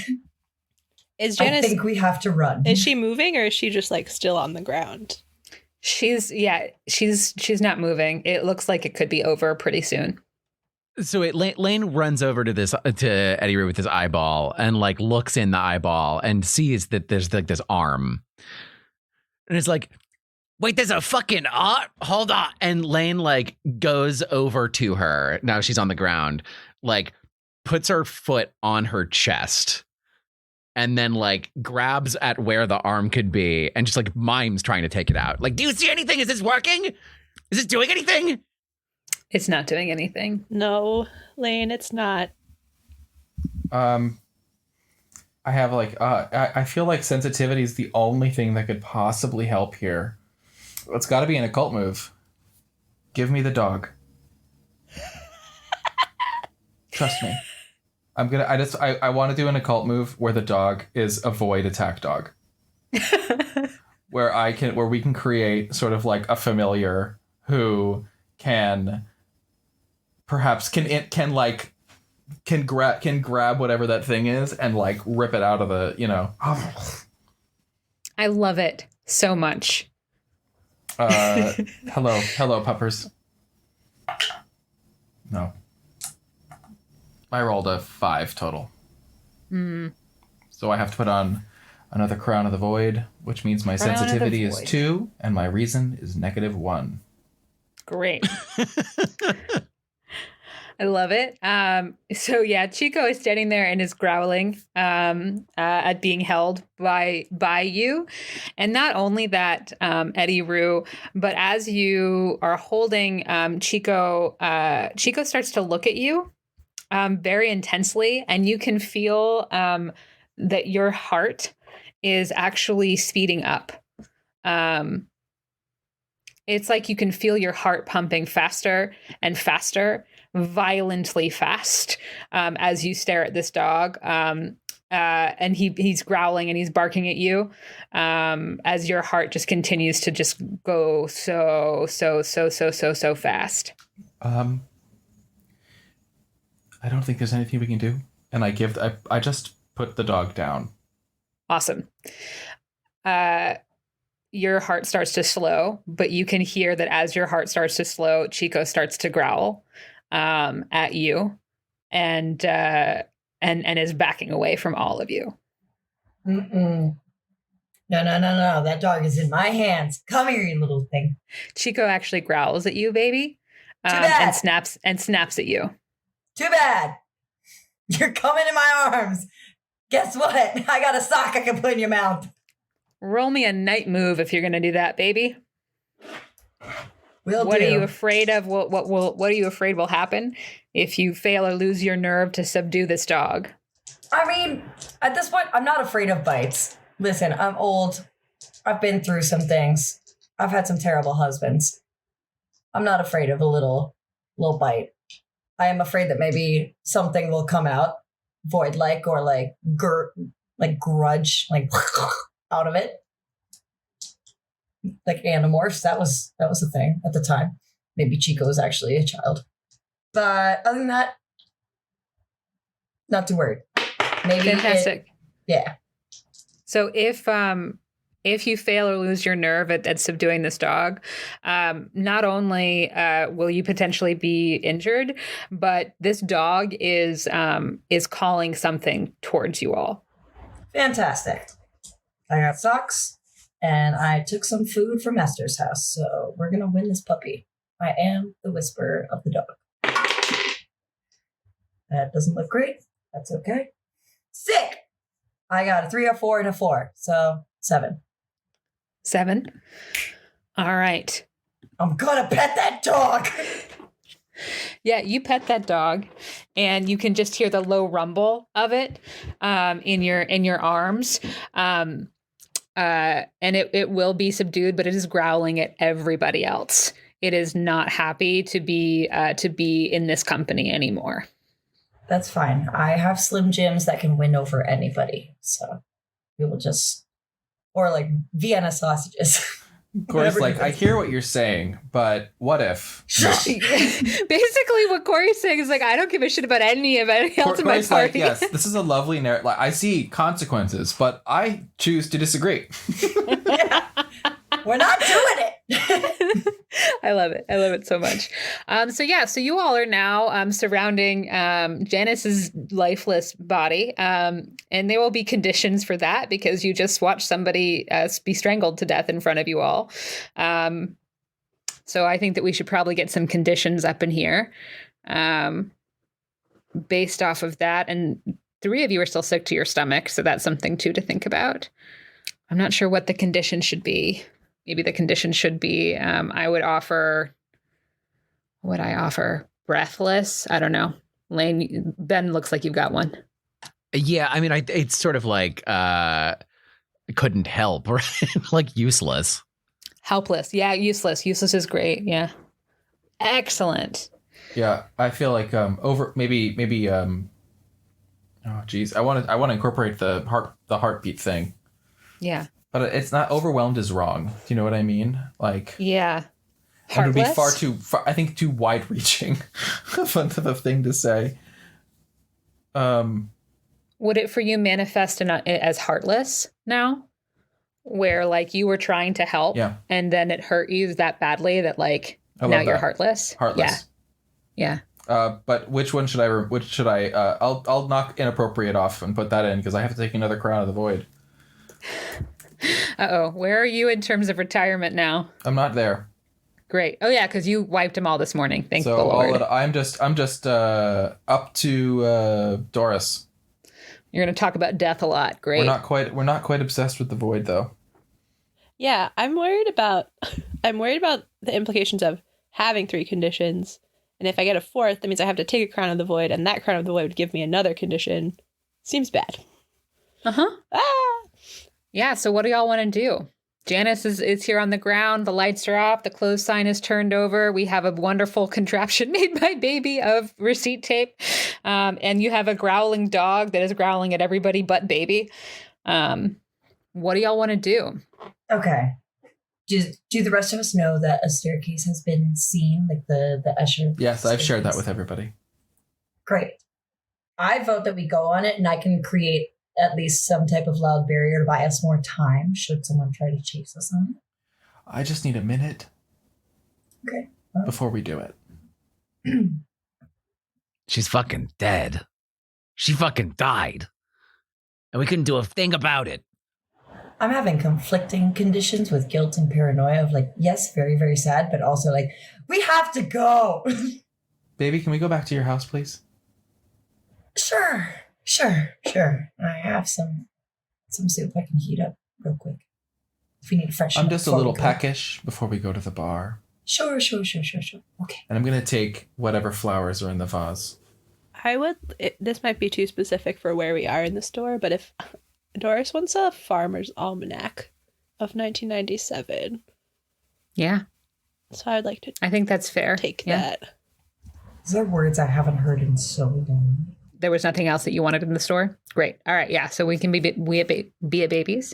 Is I Janice, think we have to run. is she moving or is she just like still on the ground? She's not moving. It looks like it could be over pretty soon. So Lane runs over to Eddi-Rue with his eyeball and like looks in the eyeball and sees that there's like this arm. And it's like, wait, there's a fucking arm? Hold on. And Lane like goes over to her. Now she's on the ground, like puts her foot on her chest and then like grabs at where the arm could be and just like mimes trying to take it out. Like, do you see anything? Is this working? Is this doing anything? It's not doing anything. No, Lane, it's not. I have like I feel like sensitivity is the only thing that could possibly help here. It's got to be an occult move. Give me the dog. Trust me. I want to do an occult move where the dog is a void attack dog. where we can create sort of like a familiar who can perhaps can grab whatever that thing is and like rip it out of the, you know. I love it so much. Hello puppers. No. I rolled a 5 total. So I have to put on another Crown of the Void, which means my Crown of the sensitivity is Void. 2 and my reason is -1. Great. I love it. So yeah, Chico is standing there and is growling at being held by you. And not only that, Eddi-Rue, but as you are holding Chico, Chico starts to look at you very intensely, and you can feel that your heart is actually speeding up. It's like you can feel your heart pumping faster and faster, violently fast, as you stare at this dog. And he's growling and he's barking at you, as your heart just continues to just go so fast. I don't think there's anything we can do. And I just put the dog down. Awesome. Your heart starts to slow, but you can hear that as your heart starts to slow, Chico starts to growl at you and is backing away from all of you. No. That dog is in my hands. Come here, you little thing. Chico actually growls at you, baby, Too bad. and snaps at you. Too bad. You're coming in my arms. Guess what? I got a sock I can put in your mouth. Roll me a night move if you're going to do that, baby. Will What do. are you afraid of? What are you afraid will happen if you fail or lose your nerve to subdue this dog? I mean, at this point, I'm not afraid of bites. Listen, I'm old. I've been through some things. I've had some terrible husbands. I'm not afraid of a little bite. I am afraid that maybe something will come out, void-like or like grudge, like out of it. Like Animorphs, that was a thing at the time. Maybe Chico was actually a child. But other than that, not too worried. Maybe Fantastic. yeah. So if you fail or lose your nerve at subduing this dog, not only will you potentially be injured, but this dog is calling something towards you all. Fantastic. I got socks, and I took some food from Esther's house, so we're gonna win this puppy. I am the whisperer of the dog. That doesn't look great. That's okay. Sick! I got a 3, a 4, and a 4, so 7. 7. All right. I'm gonna pet that dog! Yeah, you pet that dog, and you can just hear the low rumble of it in your arms. and it will be subdued, but it is growling at everybody else. It is not happy to be in this company anymore. That's fine. I have Slim Jims that can win over anybody. So we will just, or like Vienna sausages. Kory's like, I hear what you're saying, but what if? Basically, what Kory's saying is like, I don't give a shit about anybody else in my Kory's party. like, yes, this is a lovely narrative. Like, I see consequences, but I choose to disagree. Yeah. We're not doing it. I love it. I love it so much. So you all are now surrounding Janice's lifeless body. And there will be conditions for that because you just watched somebody be strangled to death in front of you all. So I think that we should probably get some conditions up in here based off of that. And 3 of you are still sick to your stomach. So that's something too to think about. I'm not sure what the condition should be. Maybe the condition should be, I would offer, breathless? I don't know. Lane, Ben looks like you've got one. Yeah, I mean, it's sort of like couldn't help, right? Like useless. Helpless. Yeah, useless. Useless is great. Yeah. Excellent. Yeah, I feel like maybe oh geez, I want to incorporate the heartbeat thing. Yeah. But it's not, overwhelmed is wrong. Do you know what I mean? Like, yeah. It would be I think too wide reaching of a thing to say. Would it for you manifest as heartless now? Where like you were trying to help and then it hurt you that badly that like now you're heartless? Heartless. Yeah. But which one should I I'll knock inappropriate off and put that in because I have to take another Crown of the Void. Uh-oh. Where are you in terms of retirement now? I'm not there. Great. Oh yeah, because you wiped them all this morning. Thank the Lord. So I'm just up to Doris. You're going to talk about death a lot. Great. We're not quite obsessed with the void though. Yeah, I'm worried about the implications of having 3 conditions. And if I get a 4th, that means I have to take a Crown of the Void, and that Crown of the Void would give me another condition. Seems bad. Uh-huh. Ah! Yeah, so what do y'all want to do? Janice is here on the ground. The lights are off. The clothes sign is turned over. We have a wonderful contraption made by Bebe of receipt tape. And you have a growling dog that is growling at everybody but Bebe. What do y'all want to do? Okay. Do the rest of us know that a staircase has been seen? Like the usher? Yes, I've shared that with everybody. Great. I vote that we go on it and I can create at least some type of loud barrier to buy us more time should someone try to chase us on it. I just need a minute. Okay. Before we do it. She's fucking dead. She fucking died. And we couldn't do a thing about it. I'm having conflicting conditions with guilt and paranoia of like, yes, very, very sad, but also like, we have to go. Baby, can we go back to your house, please? Sure. I have some soup I can heat up real quick. If you need to freshen I'm up just a before little we go. peckish before we go to the bar. Sure. Okay. And I'm going to take whatever flowers are in the vase. This might be too specific for where we are in the store, but if Doris wants a farmer's almanac of 1997. Yeah. So I'd like to I think that's fair. take that. These are words I haven't heard in so long. There was nothing else that you wanted in the store? Great. All right. Yeah. So we can be a babies.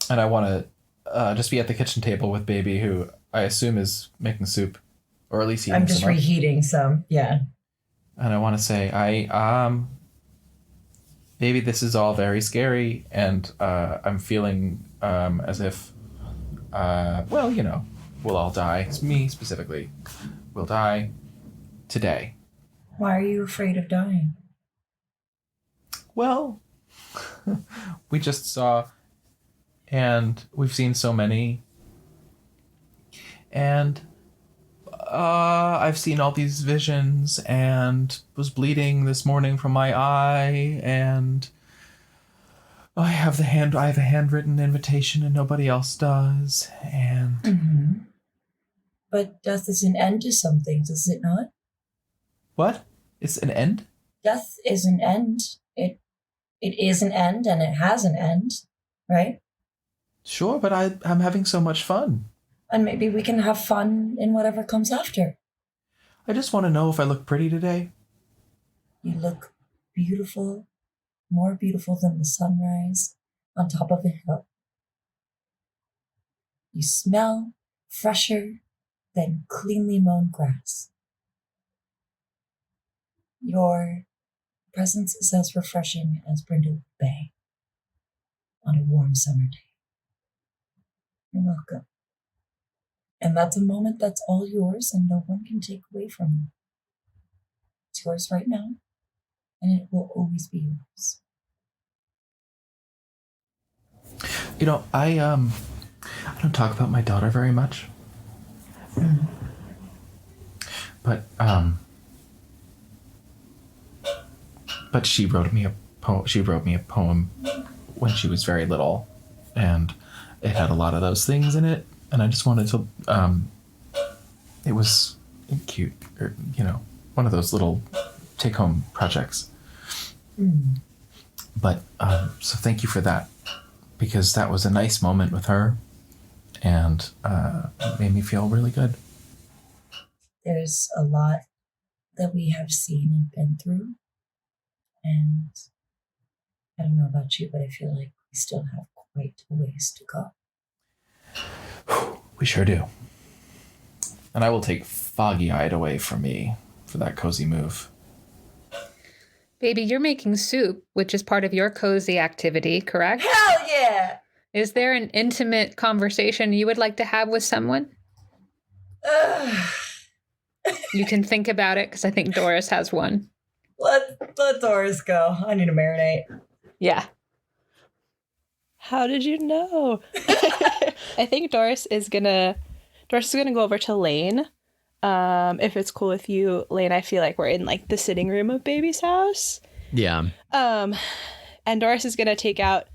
And I want to just be at the kitchen table with Baby, who I assume is making soup. Or at least heating I'm just some up. reheating some. Yeah. And I want to say, Baby, this is all very scary. And I'm feeling as if, we'll all die. It's me specifically. We'll die today. Why are you afraid of dying? Well, we just saw, and we've seen so many, and I've seen all these visions, and was bleeding this morning from my eye, and I have a handwritten invitation, and nobody else does, and Mm-hmm. But death is an end to some things, is it not? what? It's an end? Death is an end. It is an end, and it has an end, right? Sure, but I'm having so much fun. And maybe we can have fun in whatever comes after. I just want to know if I look pretty today. You look beautiful, more beautiful than the sunrise on top of a hill. You smell fresher than cleanly mown grass. Your presence is as refreshing as Brindlewood Bay on a warm summer day. You're welcome. And that's a moment that's all yours and no one can take away from you. It's yours right now, and it will always be yours. You know, I don't talk about my daughter very much. Mm. But she wrote me a poem when she was very little, and it had a lot of those things in it, and I just wanted to it was cute, or one of those little take home projects. But so thank you for that, because that was a nice moment with her, and it made me feel really good. There's a lot that we have seen and been through, and I don't know about you, but I feel like we still have quite a ways to go. We sure do. And I will take foggy-eyed away from me for that cozy move. Baby, you're making soup, which is part of your cozy activity, correct? Hell yeah! Is there an intimate conversation you would like to have with someone? You can think about it, because I think Doris has one. Let Doris go. I need to marinate. Yeah. How did you know? I think Doris is gonna go over to Lane. If it's cool with you, Lane, I feel like we're in like the sitting room of Baby's house. Yeah. And Doris is gonna take out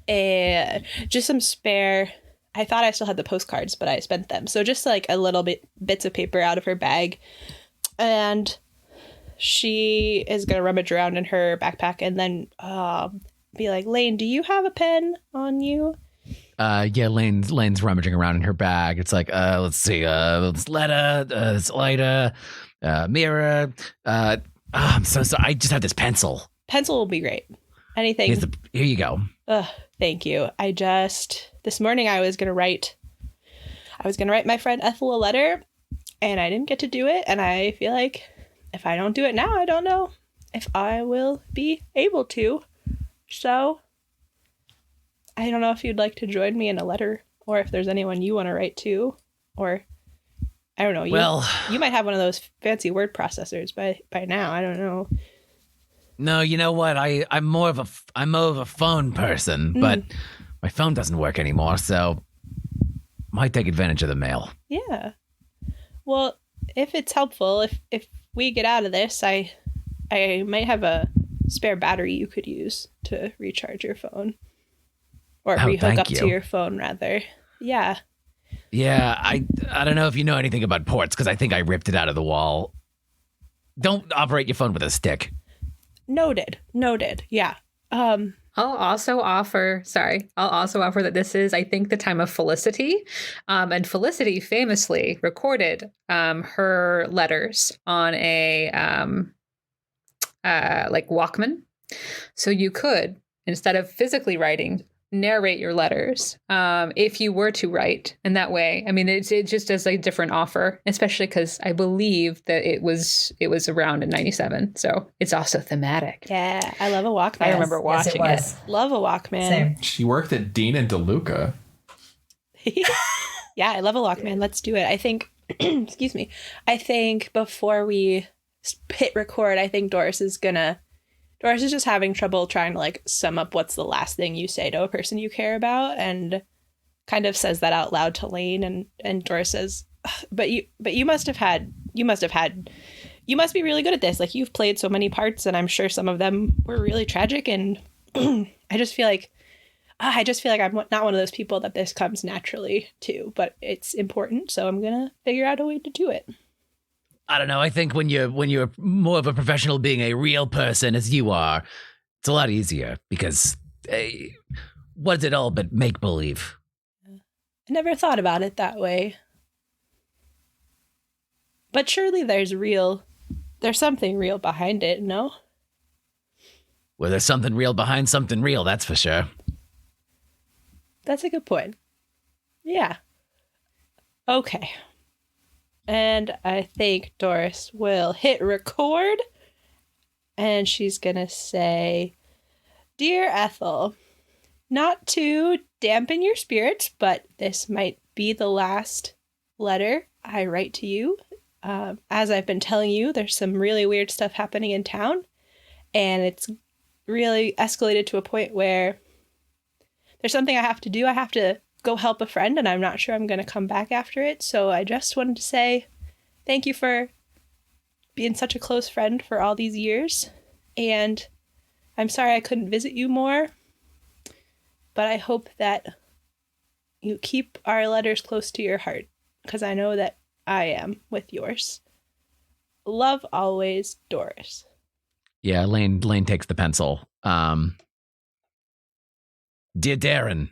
just some spare. I thought I still had the postcards, but I spent them. So just like a little bits of paper out of her bag, and she is gonna rummage around in her backpack and then be like, Lane, do you have a pen on you? Yeah, Lane's rummaging around in her bag. It's like, let's see, it's Letta, it's Lida, Mira. I'm so sorry. I just have this pencil. Pencil will be great. Anything. Here you go. Thank you. This morning I was gonna write my friend Ethel a letter, and I didn't get to do it, and I feel like if I don't do it now, I don't know if I will be able to. So I don't know if you'd like to join me in a letter, or if there's anyone you want to write to, or I don't know. You might have one of those fancy word processors by now. I don't know. No, you know what? I'm more of a phone person, but my phone doesn't work anymore, so might take advantage of the mail. Yeah. Well, if it's helpful, if we get out of this, I might have a spare battery you could use to recharge your phone, or rehook up to your phone rather. Yeah. Yeah, I don't know if you know anything about ports, because I think I ripped it out of the wall. Don't operate your phone with a stick. Noted. Yeah. I'll also offer that this is, I think, the time of Felicity. And Felicity famously recorded her letters on a like Walkman. So you could, instead of physically writing, narrate your letters if you were to write. And that way, I mean, it just as a different offer, especially because I believe that it was around in 97. So it's also thematic. Yeah, I love a Walkman. I remember watching it. Love a Walkman. Same. She worked at Dean and DeLuca. Yeah, I love a Walkman. Let's do it. I think, excuse me. I think before we hit record, I think Doris is just having trouble trying to like sum up what's the last thing you say to a person you care about, and kind of says that out loud to Lane, and Doris says, but you must be really good at this. Like, you've played so many parts, and I'm sure some of them were really tragic, and I just feel like I'm not one of those people that this comes naturally to, but it's important, so I'm gonna figure out a way to do it. I don't know. I think when you're more of a professional, being a real person as you are, it's a lot easier, because what's it all but make believe? I never thought about it that way. But surely there's something real behind it, no? Well, there's something real behind something real, that's for sure. That's a good point. Yeah. Okay. And I think Doris will hit record. And she's going to say, Dear Ethel, not to dampen your spirits, but this might be the last letter I write to you. As I've been telling you, there's some really weird stuff happening in town. And it's really escalated to a point where there's something I have to do. I have to go help a friend, and I'm not sure I'm going to come back after it. So I just wanted to say thank you for being such a close friend for all these years. And I'm sorry I couldn't visit you more. But I hope that you keep our letters close to your heart, because I know that I am with yours. Love always, Doris. Yeah, Lane takes the pencil. Dear Darren,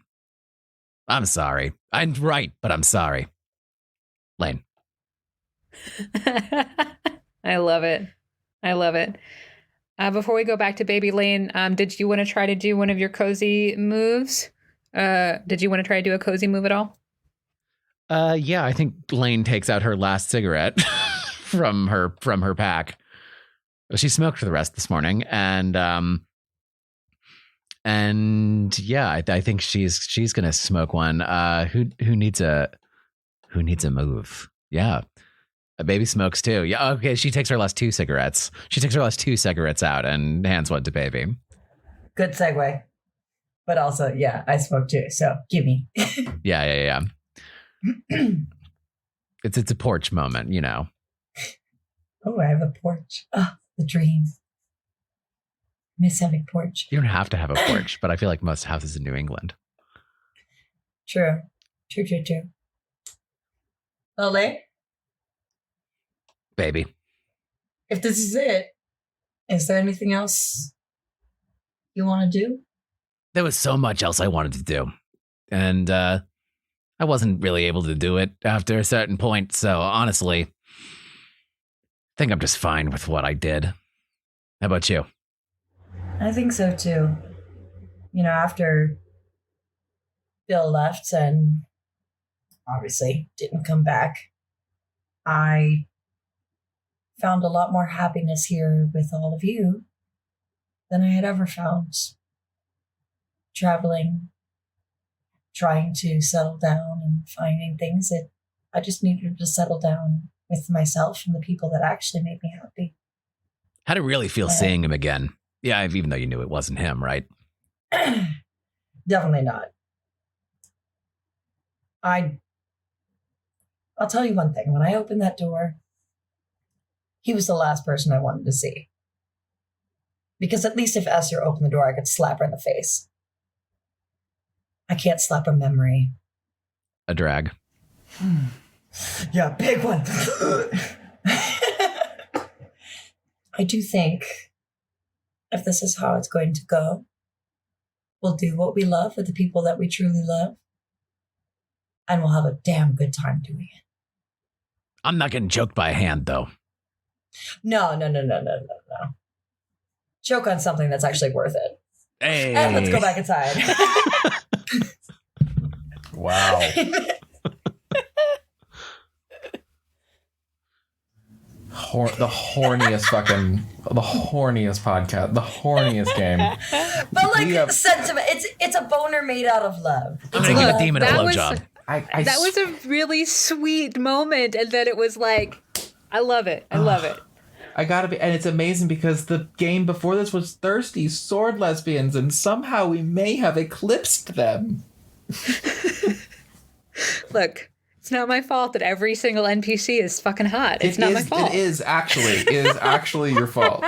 I'm sorry. I'm right, but I'm sorry. Lane. I love it. I love it. Before we go back to Baby Lane, did you want to try to do one of your cozy moves? Did you want to try to do a cozy move at all? Yeah, I think Lane takes out her last cigarette from her pack. She smoked for the rest this morning, and yeah, I think she's gonna smoke one. Who needs a move? Yeah. A Baby smokes too. Yeah, okay, she takes her last two cigarettes. She takes her last two cigarettes out and hands one to Baby. Good segue. But also, yeah, I smoke too, so give me. Yeah. It's a porch moment, you know. Oh, I have a porch. Oh, the dream. Miss having porch. You don't have to have a porch, but I feel like most houses in New England. True. Ole? Baby. If this is it, is there anything else you want to do? There was so much else I wanted to do. And I wasn't really able to do it after a certain point. So honestly, I think I'm just fine with what I did. How about you? I think so too. You know, after Bill left and obviously didn't come back, I found a lot more happiness here with all of you than I had ever found. Traveling, trying to settle down and finding things that I just needed to settle down with myself and the people that actually made me happy. How'd it really feel seeing him again? Yeah, even though you knew it wasn't him, right? Definitely not. I'll tell you one thing. When I opened that door, he was the last person I wanted to see. Because at least if Esther opened the door, I could slap her in the face. I can't slap a memory. A drag. Yeah, big one. I do think if this is how it's going to go, we'll do what we love with the people that we truly love. And we'll have a damn good time doing it. I'm not getting choked by a hand, though. No. Choke on something that's actually worth it. Hey. And let's go back inside. Wow. The horniest podcast, the horniest game. But like sentiment, it's a boner made out of love. I'm gonna give a demon a blowjob. That was a really sweet moment, and then it was like, I love it. I love it. I gotta be, and it's amazing because the game before this was thirsty sword lesbians, and somehow we may have eclipsed them. Look, it's not my fault that every single NPC is fucking hot. It's not my fault. It is actually your fault.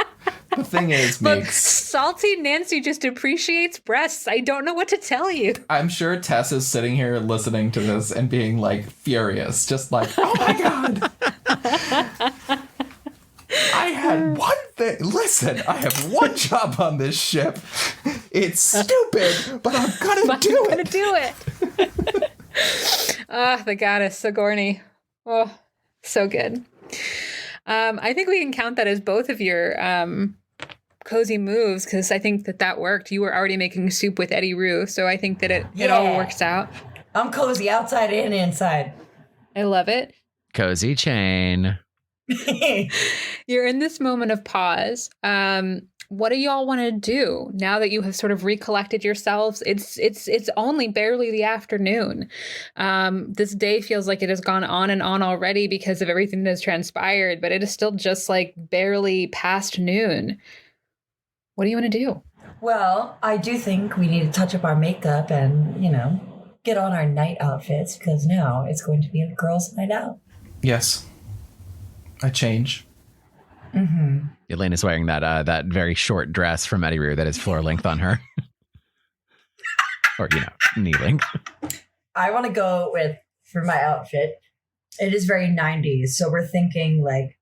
The thing is, look, salty Nancy just appreciates breasts. I don't know what to tell you. I'm sure Tess is sitting here listening to this and being like furious, just like, oh my god. I had one thing. Listen, I have one job on this ship. It's stupid, but I'm gonna do it. Ah, the goddess, Sigourney. Oh, so good. I think we can count that as both of your cozy moves, because I think that worked. You were already making soup with Eddi-Rue, so I think that it all works out. I'm cozy outside and inside. I love it. Cozy chain. You're in this moment of pause. What do y'all want to do now that you have sort of recollected yourselves? It's only barely the afternoon. This day feels like it has gone on and on already because of everything that has transpired, but it is still just like barely past noon. What do you want to do? Well, I do think we need to touch up our makeup and, get on our night outfits, because now it's going to be a girls' night out. Yes. I change. Mm-hmm. Elena's wearing that very short dress from Eddi-Rue that is floor length on her. Or, knee length. I want to go with, for my outfit, it is very 90s. So we're thinking like,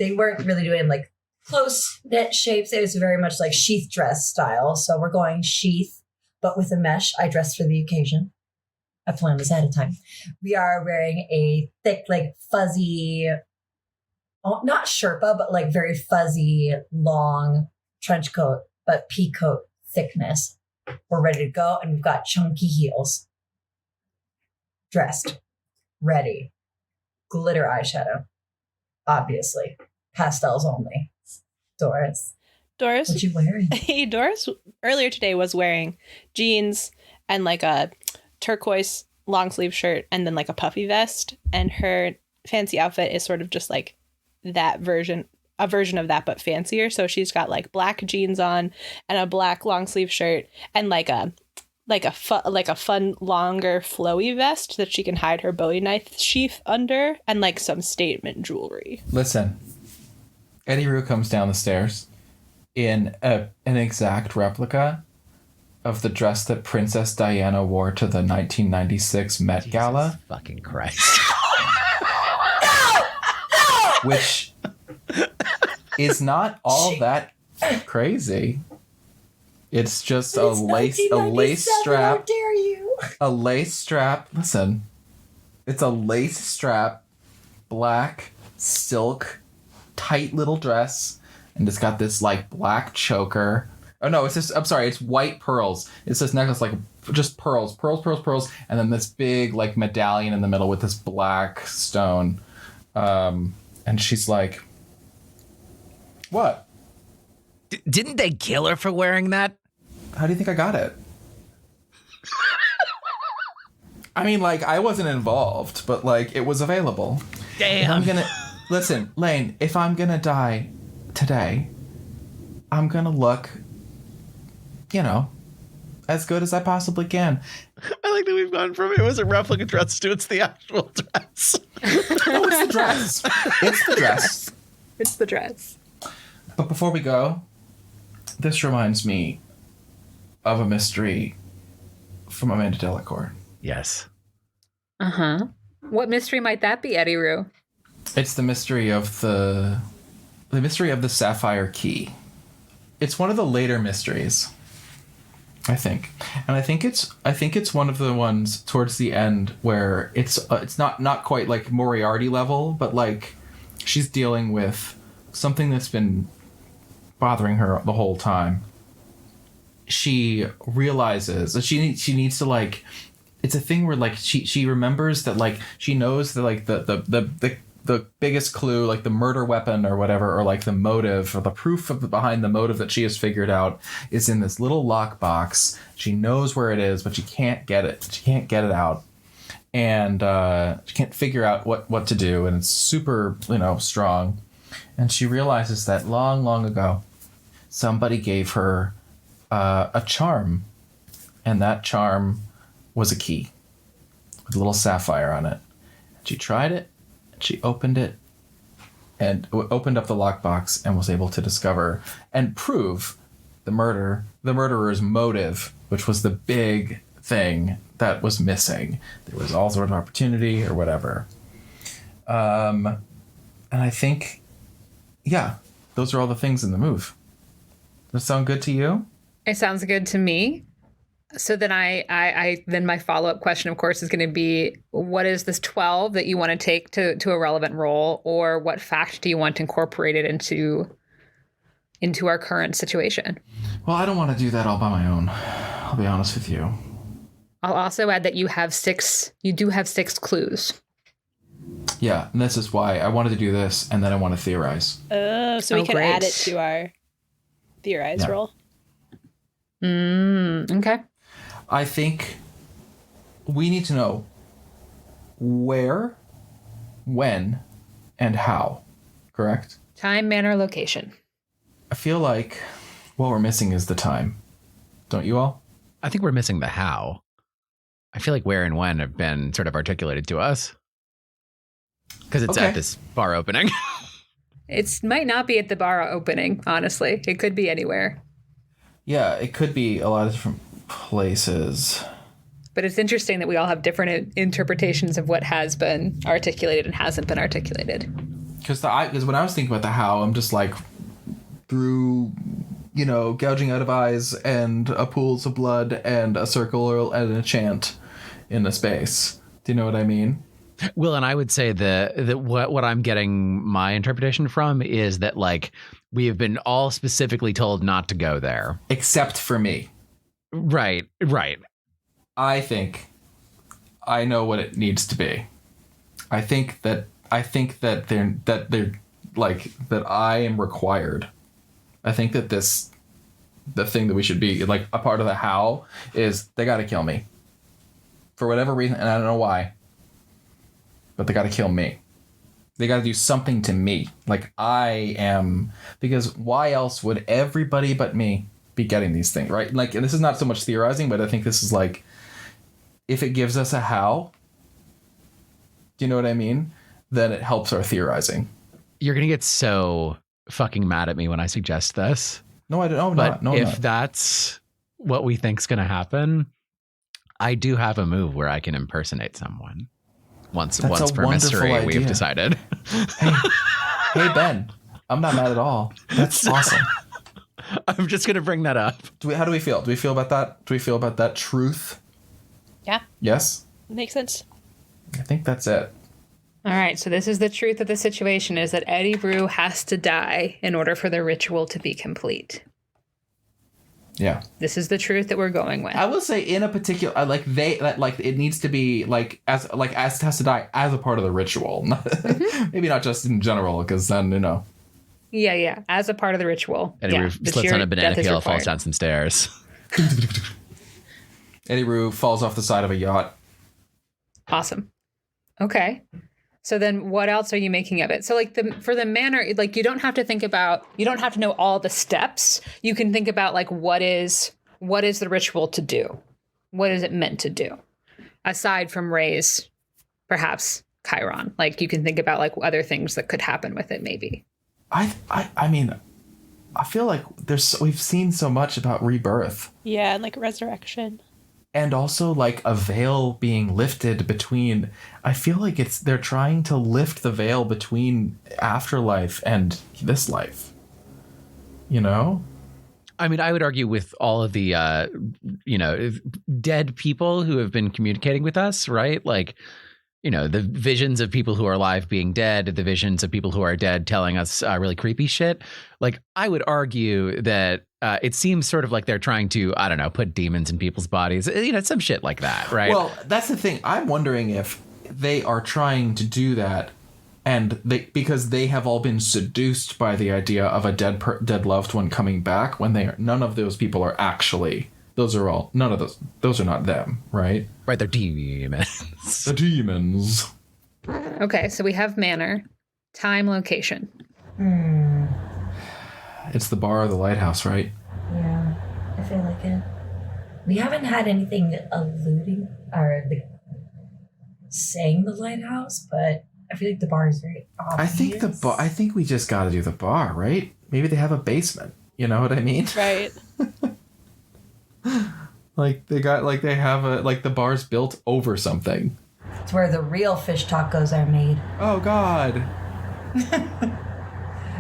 they weren't really doing like close knit shapes. It was very much like sheath dress style. So we're going sheath, but with a mesh. I dressed for the occasion. I planned this ahead of time. We are wearing a thick, like fuzzy, not Sherpa, but like very fuzzy, long trench coat, but pea coat thickness. We're ready to go, and we've got chunky heels. Dressed. Ready. Glitter eyeshadow. Obviously. Pastels only. Doris. What you wearing? Hey, Doris earlier today was wearing jeans and like a turquoise long sleeve shirt and then like a puffy vest. And her fancy outfit is sort of just like a version of that, but fancier. So she's got like black jeans on and a black long sleeve shirt and like a fun longer flowy vest that she can hide her Bowie knife sheath under, and like some statement jewelry. Listen, Eddi-Rue comes down the stairs in an exact replica of the dress that Princess Diana wore to the 1996 Met Gala. Jesus fucking Christ. Which is not all that crazy. It's just a lace strap. How dare you? A lace strap. Listen, it's a lace strap, black silk, tight little dress, and it's got this like black choker. Oh no, it's white pearls. It's this necklace, like just pearls, and then this big like medallion in the middle with this black stone. And she's like, what? Didn't they kill her for wearing that? How do you think I got it? I mean, like, I wasn't involved, but like, it was available. Damn. Listen, Lane, if I'm gonna die today, I'm gonna look, as good as I possibly can. I like that we've gone from it was a replica dress to it's the actual dress. Oh, it's the dress. It's the dress. It's the dress. But before we go, this reminds me of a mystery from Amanda Delacour. Yes. Uh-huh. What mystery might that be, Eddi-Rue? It's the mystery of the sapphire key. It's one of the later mysteries, I think. And I think it's one of the ones towards the end where it's not quite like Moriarty level, but like she's dealing with something that's been bothering her the whole time. She realizes that she needs to like, it's a thing where like she remembers that like she knows that like the biggest clue, like the murder weapon or whatever, or like the motive or the proof behind the motive that she has figured out is in this little lockbox. She knows where it is, but she can't get it. She can't get it out. And she can't figure out what to do. And it's super, strong. And she realizes that long, long ago, somebody gave her a charm. And that charm was a key with a little sapphire on it. She tried it. She opened it and opened up the lockbox and was able to discover and prove the murderer's motive, which was the big thing that was missing. There was all sort of opportunity or whatever. And I think, those are all the things in the move. Does that sound good to you? It sounds good to me. So then then my follow-up question, of course, is going to be, what is this 12 that you want to take to a relevant role, or what fact do you want incorporated into our current situation? Well, I don't want to do that all by my own. I'll be honest with you. I'll also add that you do have 6 clues. Yeah, and this is why I wanted to do this, and then I want to theorize. Oh, so we can great. add it to our theorize roll. Okay. I think we need to know where, when, and how. Correct? Time, manner, location. I feel like what we're missing is the time. Don't you all? I think we're missing the how. I feel like where and when have been sort of articulated to us. Because it's Okay. at this bar opening. It might not be at the bar opening, honestly. It could be anywhere. Yeah, it could be a lot of different places. But it's interesting that we all have different interpretations of what has been articulated and hasn't been articulated. Because when I was thinking about the how, I'm just like through, gouging out of eyes and a pools of blood and a circle and a chant in a space. Do you know what I mean? Well, and I would say that what I'm getting my interpretation from is that, like, we have been all specifically told not to go there. Except for me. Right. I think I know what it needs to be. I think that they're like that I am required. I think that the thing that we should be like a part of the how is they got to kill me for whatever reason, and I don't know why, but they got to kill me. They got to do something to me. Like I am, because why else would everybody but me be getting these things, right? Like, and this is not so much theorizing, but I think this is like, if it gives us a how, do you know what I mean? Then it helps our theorizing. You're going to get so fucking mad at me when I suggest this. No, I don't. No, But not. if that's what we think's going to happen, I do have a move where I can impersonate someone. Once per mystery, idea. we've decided. Hey, Ben, I'm not mad at all. That's awesome. I'm just going to bring that up. How do we feel? Do we feel about that? Do we feel about that truth? Yeah. Yes? Makes sense. I think that's it. All right, so this is the truth of the situation, is that Eddi-Rue has to die in order for the ritual to be complete. Yeah. This is the truth that we're going with. I will say in a particular, it needs to be as has to die as a part of the ritual. Maybe not just in general, because then, Yeah, as a part of the ritual. Eddi-Rue slips on a banana peel, falls down some stairs. Eddi-Rue falls off the side of a yacht. Awesome. Okay. So then what else are you making of it? So for the manner, like you don't have to know all the steps. You can think about like, what is the ritual to do? What is it meant to do? Aside from raise, perhaps Chiron, like you can think about like other things that could happen with it. Maybe. I mean, I feel like we've seen so much about rebirth. Yeah, and like resurrection. And also like a veil being lifted between, I feel like they're trying to lift the veil between afterlife and this life. I mean, I would argue with all of the, dead people who have been communicating with us, right? Like, the visions of people who are alive being dead, the visions of people who are dead telling us really creepy shit. Like, I would argue that it seems sort of like they're trying to, I don't know, put demons in people's bodies, some shit like that, right? Well, that's the thing. I'm wondering if they are trying to do that because they have all been seduced by the idea of a dead loved one coming back when none of those people are actually, those are not them, right? Right, they're demons. The demons. Okay, so we have manner, time, location. It's the bar or the lighthouse, right? Yeah, I feel like it. We haven't had anything alluding or saying the lighthouse, but I feel like the bar is very obvious. I think we just got to do the bar, right? Maybe they have a basement. You know what I mean? Right. They have the bar's built over something. It's where the real fish tacos are made. Oh God.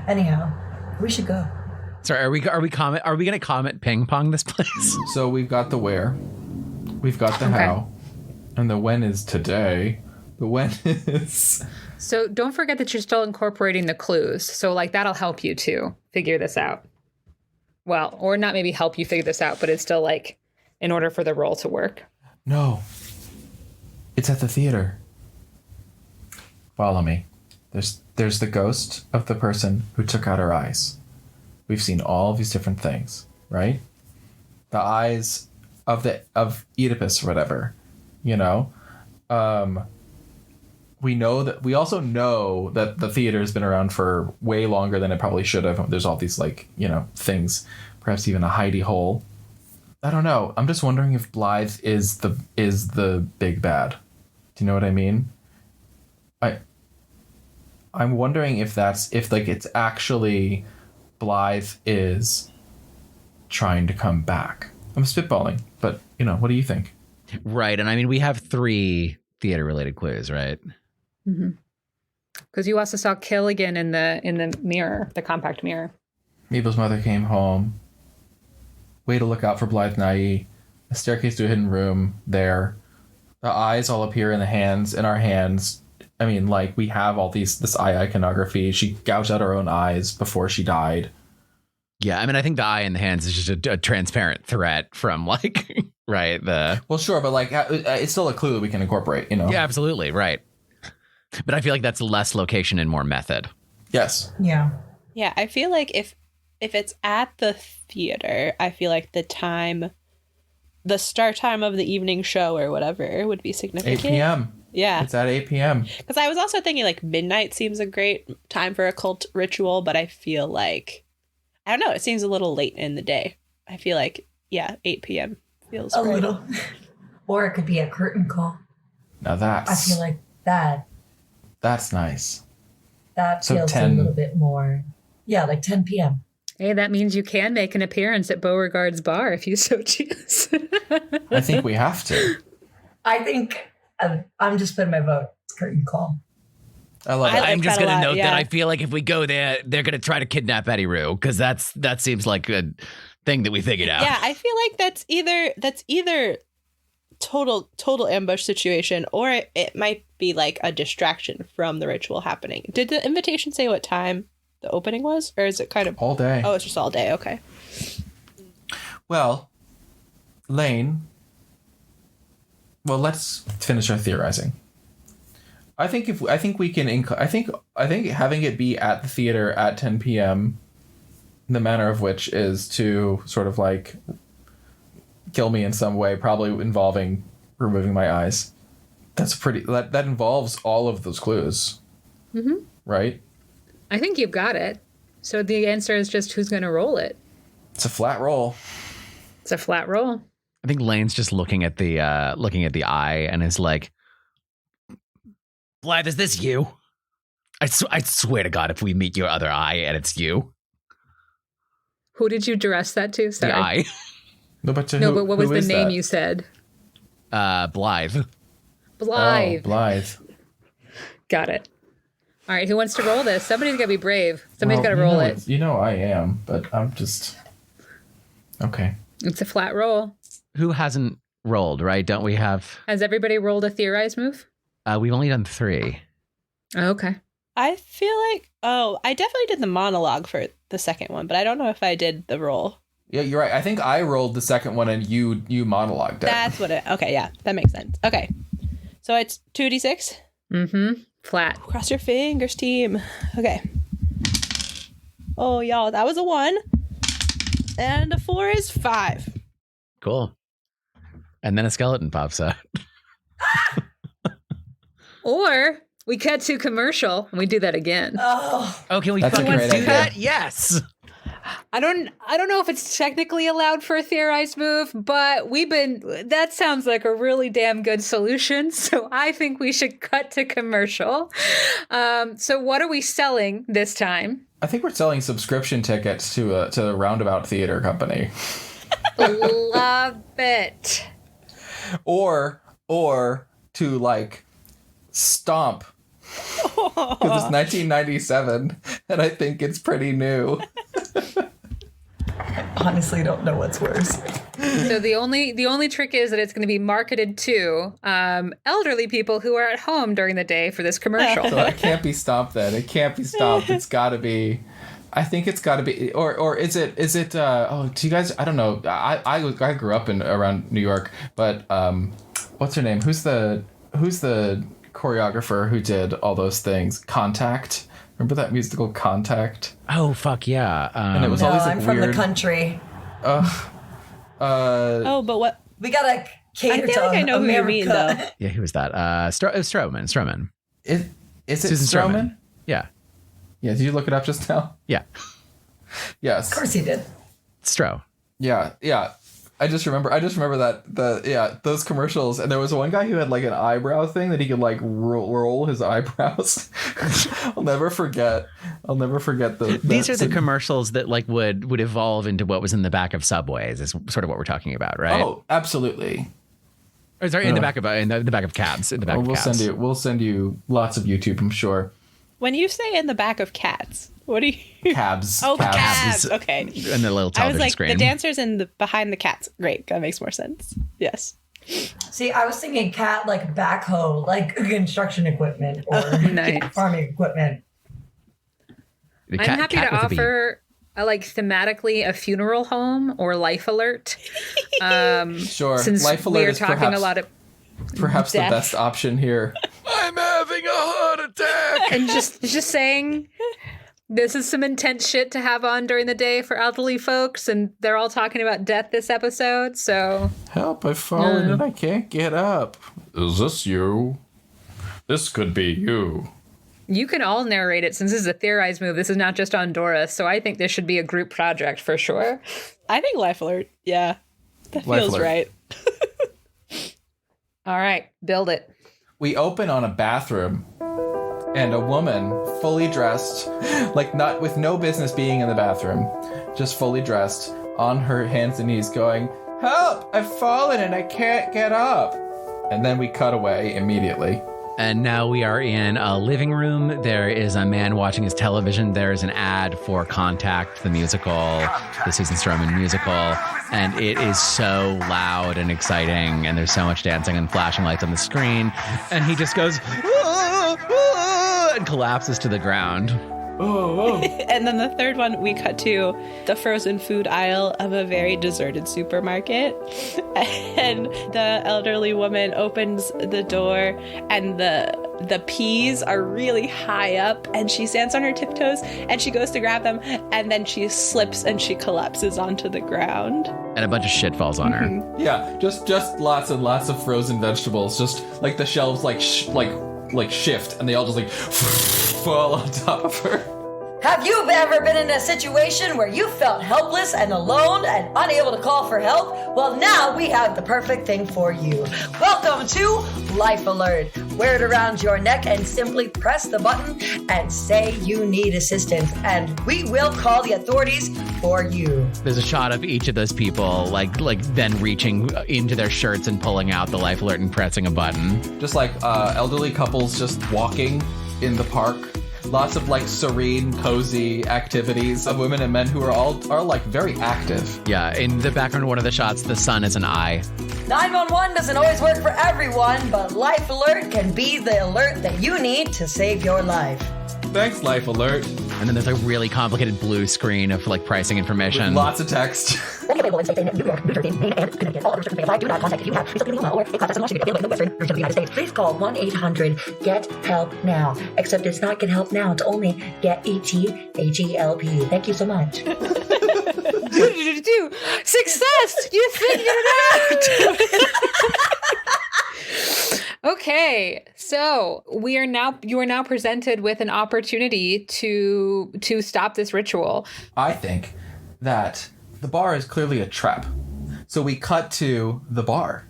Anyhow, we should go. Sorry, are we going to comment ping pong this place? So we've got the where. We've got the how. And the when is today. The when is... So don't forget that you're still incorporating the clues. So like that'll help you to figure this out. Well, or not maybe help you figure this out, but it's still like in order for the roll to work. No. It's at the theater. Follow me. There's the ghost of the person who took out her eyes. We've seen all of these different things, right? The eyes of Oedipus or whatever, you know? We also know that the theater has been around for way longer than it probably should have. There's all these like, you know, things, perhaps even a hidey hole. I don't know. I'm just wondering if Blythe is the big bad. Do you know what I mean? I'm wondering if it's actually Blythe is trying to come back. I'm spitballing, but you know, what do you think? Right, and I mean we have 3 theater-related clues, right? Mm-hmm. Because you also saw Killigan in the mirror, the compact mirror. Mabel's mother came home. Way to look out for Blythe Nye. A staircase to a hidden room there. The eyes all appear in our hands. I mean, like, we have all this eye iconography. She gouged out her own eyes before she died. Yeah, I mean, I think the eye in the hands is just a transparent threat from, like, right, Well, sure, but, like, it's still a clue that we can incorporate, you know? Yeah, absolutely, right. But I feel like that's less location and more method. Yes. Yeah. Yeah, I feel like if it's at the theater, I feel like the start time of the evening show or whatever would be significant. 8 p.m. Yeah. It's at 8 p.m. Because I was also thinking like midnight seems a great time for a cult ritual, but I feel like, I don't know, it seems a little late in the day. I feel like, 8 p.m. feels A great. little. Or it could be a curtain call. Now I feel like that's nice. that So feels 10 a little bit more. Yeah, like 10 p.m. Hey, that means you can make an appearance at Beauregard's bar if you so choose. I think we have to. I think I'm just putting my vote. It's curtain call. I love I it. like I'm just that a going to lot, note yeah. that I feel like if we go there, they're going to try to kidnap Eddi-Rue, because that seems like a thing that we figured out. Yeah, I feel like that's either total ambush situation, or it might be like a distraction from the ritual happening. Did the invitation say what time the opening was, or is it kind of All day. Oh, it's just all day. Okay. Well, Lane. Well, let's finish our theorizing. I think having it be at the theater at 10 p.m. the manner of which is to sort of like kill me in some way, probably involving removing my eyes. That involves all of those clues. Mm-hmm. Right? I think you've got it. So the answer is just who's going to roll it. It's a flat roll. It's a flat roll. I think Lane's just looking at the eye and is like, Blythe, is this you? I swear to God, if we meet your other eye and it's you. Who did you address that to? Sorry. The eye. But what was the name that? you said? Blythe. Blythe. Oh, Blythe. Got it. All right, who wants to roll this? Somebody's got to be brave. Somebody's got to roll it. You know I am, but I'm just... Okay. It's a flat roll. Who hasn't rolled, right? Don't we have... Has everybody rolled a theorize move? We've only done 3. Oh, okay. I feel like I definitely did the monologue for the second one, but I don't know if I did the roll. Yeah, you're right. I think I rolled the second one and you monologued it. That's what it. Okay, yeah, that makes sense. Okay, so it's 2d6. Mm-hmm. Flat. Cross your fingers, team. Okay. Oh, y'all, that was a 1, and a 4 is 5. Cool. And then a skeleton pops out. Or we cut to commercial and we do that again. Oh, Oh, can we That's a fucking great do idea. that? Yes. I don't know if it's technically allowed for a theorized move, but that sounds like a really damn good solution. So I think we should cut to commercial. So what are we selling this time? I think we're selling subscription tickets to the Roundabout Theater Company. Love it. Or to like Stomp. Because it's 1997 and I think it's pretty new. honestly don't know what's worse. So the only trick is that it's going to be marketed to elderly people who are at home during the day for this commercial. So it can't be stopped then. It can't be stopped. It's got to be. I think it's got to be, or is it? Do you guys? I don't know. I grew up around New York, but what's her name? Who's the choreographer who did all those things? Contact. Remember that musical Contact? Oh fuck yeah! And it was No, always like I'm from weird. the country. Oh, but what? We gotta cater I feel to like I know who you mean, America. though. Yeah, who was that? Stroman. Is it Susan Stroman? Yeah. Yeah. Did you look it up just now? Yeah. Yes. Of course he did. Stro. Yeah. I just remember that those commercials, and there was one guy who had like an eyebrow thing that he could like roll his eyebrows. I'll never forget These are the commercials that like would evolve into what was in the back of subways. Is sort of what we're talking about, right? Oh, absolutely. Or sorry, in the back of cabs. In the back of cabs. We'll send you lots of YouTube, I'm sure. When you say in the back of cats, what do you? Cabs. Oh, cabs. cabs. Okay. And the little I was television like, screen. the dancers behind the cats. Great. That makes more sense. Yes. See, I was thinking cat like backhoe, like construction equipment or Nice. farming equipment. The I'm happy cat to with a bee. offer thematically a funeral home or life alert. Sure. Since Life we alert are is talking a lot of perhaps the death. best option here. I'm having a heart attack. and just saying this is some intense shit to have on during the day for elderly folks, and they're all talking about death this episode, so Help, I've fallen and I can't get up. Is this you? This could be you. you can all narrate it since this is a theorized move. This is not just on Doris, so I think this should be a group project for sure. I think life alert. Yeah. That Life feels alert. right. All right, build it. We open on a bathroom and a woman fully dressed, like not with no business being in the bathroom, just fully dressed on her hands and knees going, "Help, I've fallen and I can't get up." And then we cut away immediately. And now we are in a living room. There is a man watching his television. There is an ad for Contact, the musical, the Susan Stroman musical. And it is so loud and exciting. And there's so much dancing and flashing lights on the screen. And he just goes, "Ah, ah," and collapses to the ground. Oh. And then the third one, we cut to the frozen food aisle of a very deserted supermarket. And the elderly woman opens the door, and the peas are really high up, and she stands on her tiptoes, and she goes to grab them, and then she slips and she collapses onto the ground. And a bunch of shit falls on her. Yeah, just lots and lots of frozen vegetables. Just like the shelves like shift, and they all just like fall on top of her. Have you ever been in a situation where you felt helpless and alone and unable to call for help? Well, now we have the perfect thing for you. Welcome to Life Alert. Wear it around your neck and simply press the button and say you need assistance, and we will call the authorities for you. There's a shot of each of those people, like then reaching into their shirts and pulling out the life alert and pressing a button. Just like elderly couples just walking in the park. Lots of like serene, cozy activities of women and men who are like very active. Yeah, in the background of one of the shots, the sun is an eye. 911 doesn't always work for everyone, but Life Alert can be the alert that you need to save your life. Thanks, Life Alert. And then there's a really complicated blue screen of like pricing information. Lots of text. Please call 1-800-GET-HELP now. Except it's not get help now, it's only get H-E-H-E-L-P. Thank you so much. What did you do? Success! You figured it out! Okay, so you are now presented with an opportunity to stop this ritual. I think that the bar is clearly a trap. So we cut to the bar,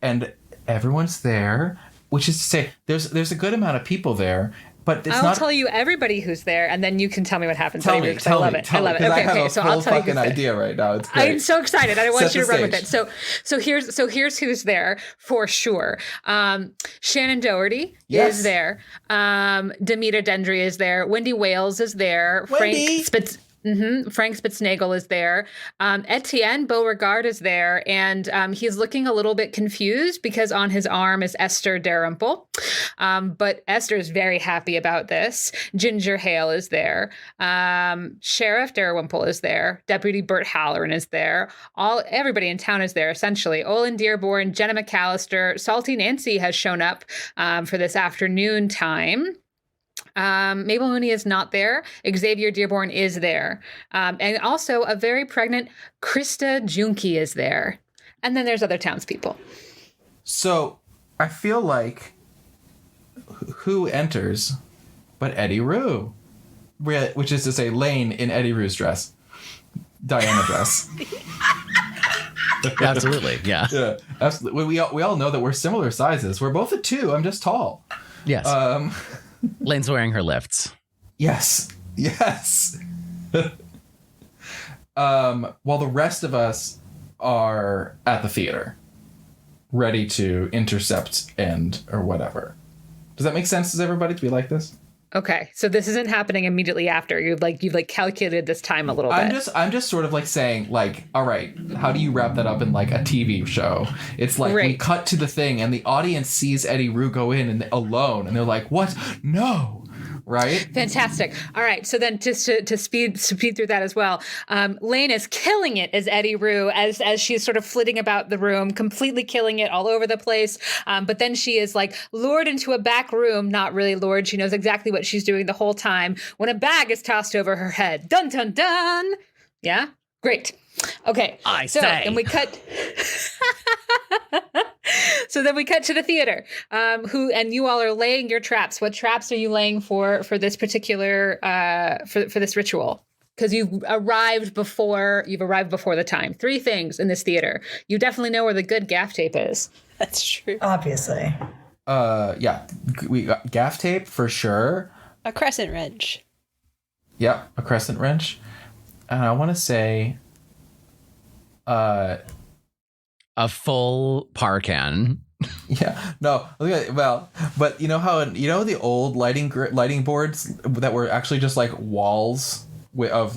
and everyone's there, which is to say there's a good amount of people there, but it's I'll not. tell you everybody who's there, and then you can tell me what happens. Tell me, I love it. I love it. 'cause I Okay, have okay. a So full I'll tell you fucking who's there. idea right now. It's great. I'm so excited. I want Set you to the run with stage. it. So here's who's there for sure. Shannon Doherty Yes. is there. Demeter Dendry is there. Wendy Wales is there. Wendy! Frank Spitznagel is there. Etienne Beauregard is there, and he's looking a little bit confused because on his arm is Esther Dalrymple. But Esther is very happy about this. Ginger Hale is there. Sheriff Dalrymple is there. Deputy Bert Halloran is there. Everybody in town is there, essentially. Olin Dearborn, Jenna McAllister, Salty Nancy has shown up for this afternoon time. Mabel Mooney is not there. Xavier Dearborn is there. And also a very pregnant Krista Junke is there. And then there's other townspeople. So I feel like who enters but Eddi-Rue, which is to say Lane in Eddi-Rue's dress. Diana dress. Absolutely, yeah. Yeah, absolutely. We all know that we're similar sizes. We're both a 2. I'm just tall. Yes. Lane's wearing her lifts. Yes. While the rest of us are at the theater, ready to intercept or whatever. Does that make sense? Does everybody to be like this? Okay, so this isn't happening immediately after. You've calculated this time a little bit. I'm just sort of like saying, like, all right, how do you wrap that up in like a TV show? It's like we cut to the thing and the audience sees Eddi-Rue go in and alone and they're like, what? No. Right? Fantastic. All right. So then just to speed through that as well, Lane is killing it as Eddi-Rue as she's sort of flitting about the room, completely killing it all over the place. But then she is like lured into a back room, not really lured. She knows exactly what she's doing the whole time when a bag is tossed over her head. Dun, dun, dun. Yeah. Great. Okay. And we cut. So then we cut to the theater. And you all are laying your traps. What traps are you laying for this particular for this ritual? Because you've arrived before the time. 3 things in this theater. You definitely know where the good gaff tape is. That's true. Obviously. Yeah. We got gaff tape for sure. A crescent wrench. Yep, a crescent wrench. And I want to say a full parkan. Yeah, no, well, but you know how the old lighting boards that were actually just like walls of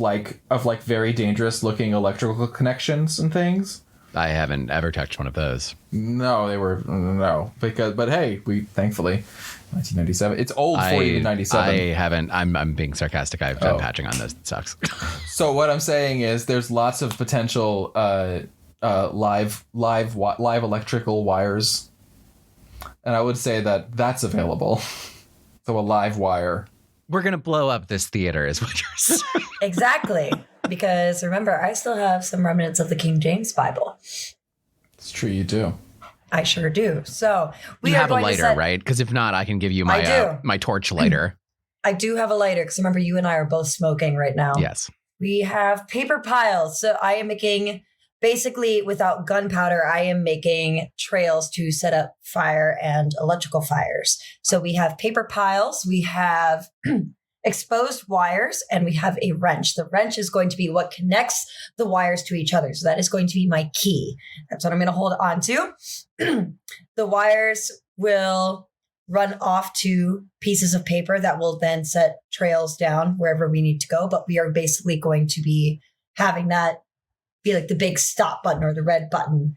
very dangerous looking electrical connections and things. I haven't ever touched one of those. No, but hey, we thankfully 1997. It's old for you in 97. I haven't. I'm being sarcastic. I've done patching on those. It sucks. So what I'm saying is there's lots of potential live electrical wires. And I would say that that's available. So a live wire. We're going to blow up this theater is what you're saying. Exactly. Because remember, I still have some remnants of the King James Bible. It's true, you do. I sure do. So you have a lighter, right? Because if not, I can give you my my torch lighter. I do have a lighter because remember, you and I are both smoking right now. Yes. We have paper piles. So I am making, basically without gunpowder, I am making trails to set up fire and electrical fires. So we have paper piles, we have exposed wires, and we have a wrench. The wrench is going to be what connects the wires to each other. So that is going to be my key. That's what I'm going to hold on to. The wires will run off to pieces of paper that will then set trails down wherever we need to go. But we are basically going to be having that be like the big stop button or the red button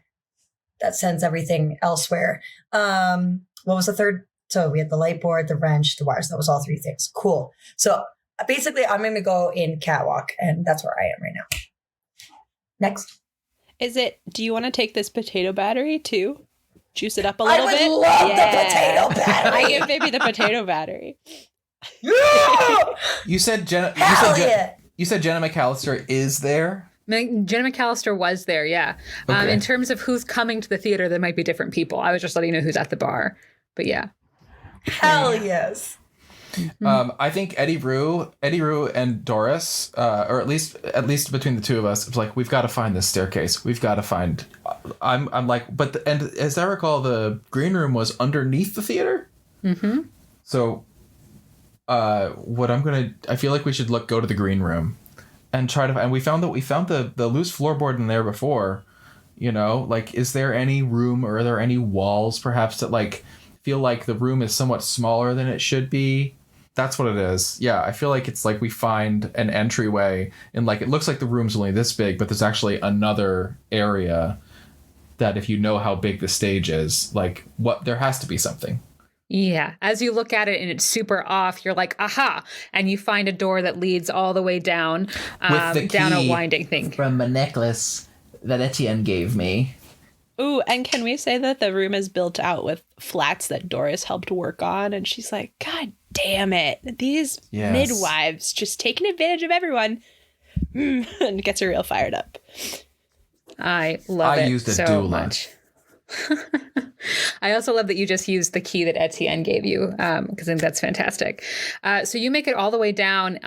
that sends everything elsewhere. What was the third? So we had the light board, the wrench, the wires. That was all 3 things. Cool. So basically I'm going to go in catwalk, and that's where I am right now. Next. Do you want to take this potato battery too? Juice it up a little bit? I would love the potato battery. I give Bebe the potato battery. Yeah! You said Jenna McAllister is there? Jenna McAllister was there, yeah. Okay. In terms of who's coming to the theater, there might be different people. I was just letting you know who's at the bar. But yeah. Hell yes. I think Eddi-Rue and Doris, or at least between the two of us, it's like we've got to find this staircase. We've got to find. I'm like, and as I recall, the green room was underneath the theater. Mm-hmm. So, I feel like we should go to the green room, and try to. And we found the loose floorboard in there before. You know, like, is there any room or are there any walls perhaps that like feel like the room is somewhat smaller than it should be? That's what it is. Yeah, I feel like it's like we find an entryway and like it looks like the room's only this big, but there's actually another area that if you know how big the stage is, like there has to be something. Yeah. As you look at it and it's super off, you're like, aha. And you find a door that leads all the way down, down a winding thing. From a necklace that Etienne gave me. Ooh, and can we say that the room is built out with flats that Doris helped work on? And she's like, God damn it. These midwives just taking advantage of everyone. And gets her real fired up. I love it used it so doula. much. I also love that you just used the key that Etienne gave you, because I think that's fantastic. So you make it all the way down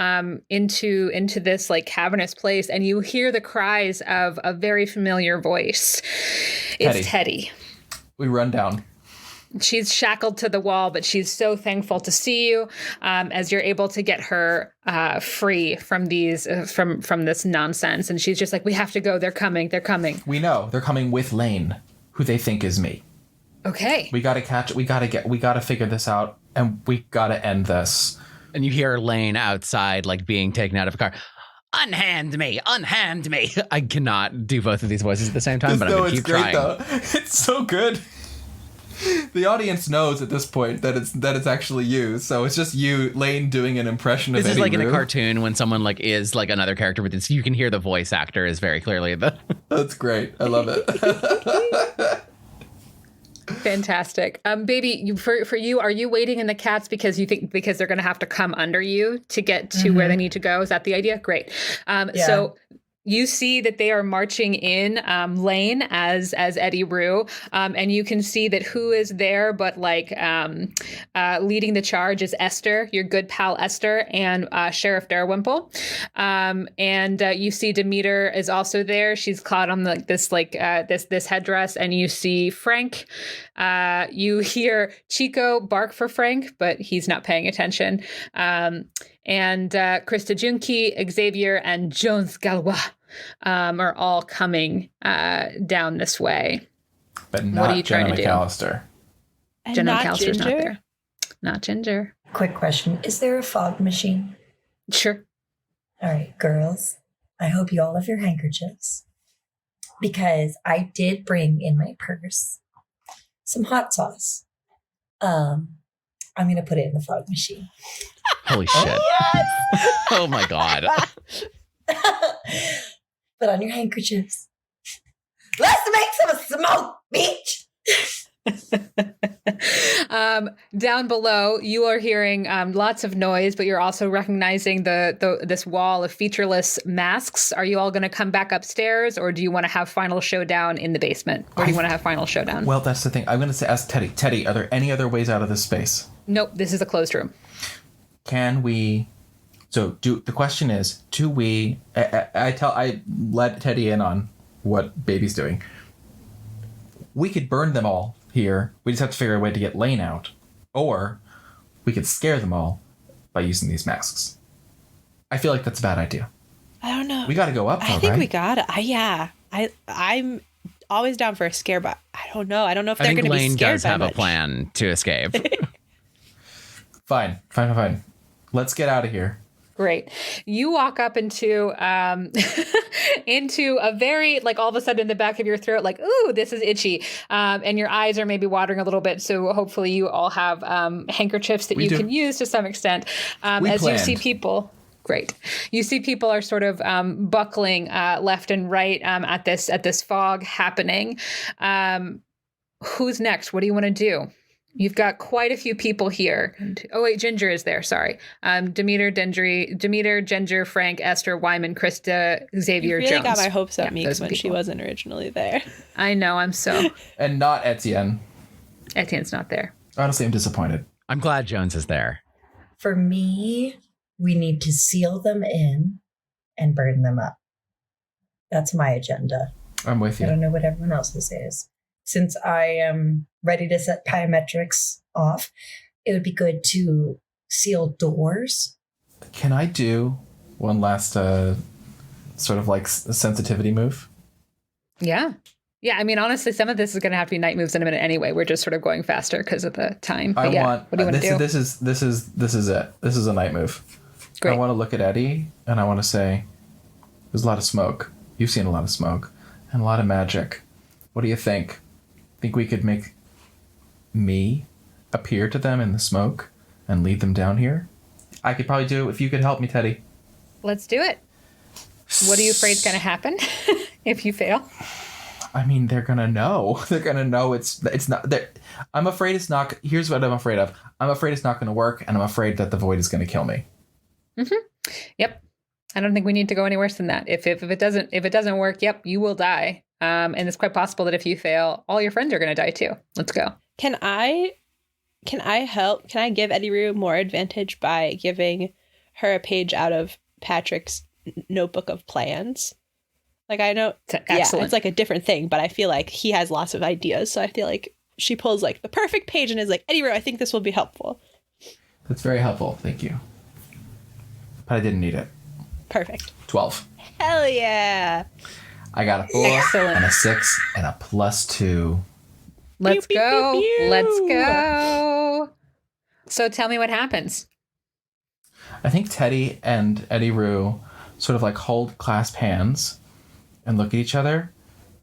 into this like cavernous place, and you hear the cries of a very familiar voice. It's Teddy. We run down. She's shackled to the wall, but she's so thankful to see you, as you're able to get her free from these from this nonsense. And she's just like, we have to go. They're coming. They're coming. We know they're coming with Lane, who they think is me. Okay. We got to catch it. We got to figure this out, and we got to end this. And you hear Lane outside, like being taken out of a car. Unhand me, unhand me. I cannot do both of these voices at the same time, but I'm going to keep trying. Though. It's so good. The audience knows at this point that it's actually you, so it's just you, Lane, doing an impression of This is like in a Eddi-Rue. cartoon when someone like is like another character, but it's, you can hear the voice actor is very clearly the. That's great. I love it. Fantastic. Baby, for you, are you waiting in the cats because they're going to have to come under you to get to where they need to go? Is that the idea? Great. So you see that they are marching in lane as Eddi-Rue, and you can see that who is there, but like leading the charge is Esther, your good pal Esther, and Sheriff Dalrymple. And you see Demeter is also there. She's clad on this headdress, and you see Frank. You hear Chico bark for Frank, but he's not paying attention. And Krista Junki, Xavier, and Jones Galois are all coming down this way. But not what are you Jenna trying to McAllister. And Jenna not McAllister's not Ginger? there. Not Ginger. Quick question. Is there a fog machine? Sure. All right, girls. I hope you all have your handkerchiefs. Because I did bring in my purse some hot sauce. I'm going to put it in the fog machine. Holy shit. Oh my God. Put on your handkerchiefs. Let's make some smoke, bitch. Down below, you are hearing lots of noise, but you're also recognizing this wall of featureless masks. Are you all going to come back upstairs, or do you want to have final showdown in the basement? Or do you want to have final showdown? Well, that's the thing. I'm going to ask Teddy. Teddy, are there any other ways out of this space? Nope, this is a closed room. Can we? So the question is, do we? I let Teddy in on what Baby's doing. We could burn them all here. We just have to figure a way to get Lane out, or we could scare them all by using these masks. I feel like that's a bad idea. I don't know. We got to go up, though, I think right? we got it. I'm always down for a scare, but I don't know. I don't know if they're going to be Lane scared does by have much. a plan to escape. Fine. Let's get out of here. Great. You walk up into into a very, like, all of a sudden in the back of your throat, like, ooh, this is itchy. And your eyes are maybe watering a little bit. So hopefully you all have handkerchiefs that you can use to some extent. As you see people. Great. You see people are sort of buckling left and right at this fog happening. Who's next? What do you want to do? You've got quite a few people here. Oh, wait, Ginger is there. Sorry. Demeter, Ginger, Frank, Esther, Wyman, Krista, Xavier, You really Jones. got my hopes up, Meeks, those when she people. wasn't originally there. I know. I'm so. And not Etienne. Etienne's not there. Honestly, I'm disappointed. I'm glad Jones is there. For me, we need to seal them in and burn them up. That's my agenda. I'm with I you. don't know what everyone else's is. Since I am ready to set biometrics off, it would be good to seal doors. Can I do one last sort of like sensitivity move? Yeah. Yeah, I mean, honestly, some of this is going to have to be night moves in a minute anyway. We're just sort of going faster because of the time. But what do you want to do? This is it. This is a night move. Great. I want to look at Eddie and I want to say, there's a lot of smoke. You've seen a lot of smoke and a lot of magic. What do you think? Think we could make me appear to them in the smoke and lead them down here? I could probably do it if you could help me, Teddy. Let's do it. What are you afraid is going to happen if you fail? I mean, they're gonna know. They're gonna know it's not. I'm afraid it's not. Here's what I'm afraid of. I'm afraid it's not gonna work, and I'm afraid that the void is gonna kill me. Mm-hmm. Yep. I don't think we need to go any worse than that. If it doesn't work, yep, you will die. And it's quite possible that if you fail, all your friends are gonna die too. Let's go. Can I help? Can I give Eddi-Rue more advantage by giving her a page out of Patrick's notebook of plans? Like, I know, excellent. It's like a different thing, but I feel like he has lots of ideas. So I feel like she pulls like the perfect page and is like, Eddi-Rue, I think this will be helpful. That's very helpful. Thank you. But I didn't need it. Perfect. 12. Hell yeah. I got a 4 Excellent. and a 6 and a +2. Let's Pew, pew, go. pew, pew. Let's go. So tell me what happens. I think Teddy and Eddi-Rue sort of like clasp hands and look at each other,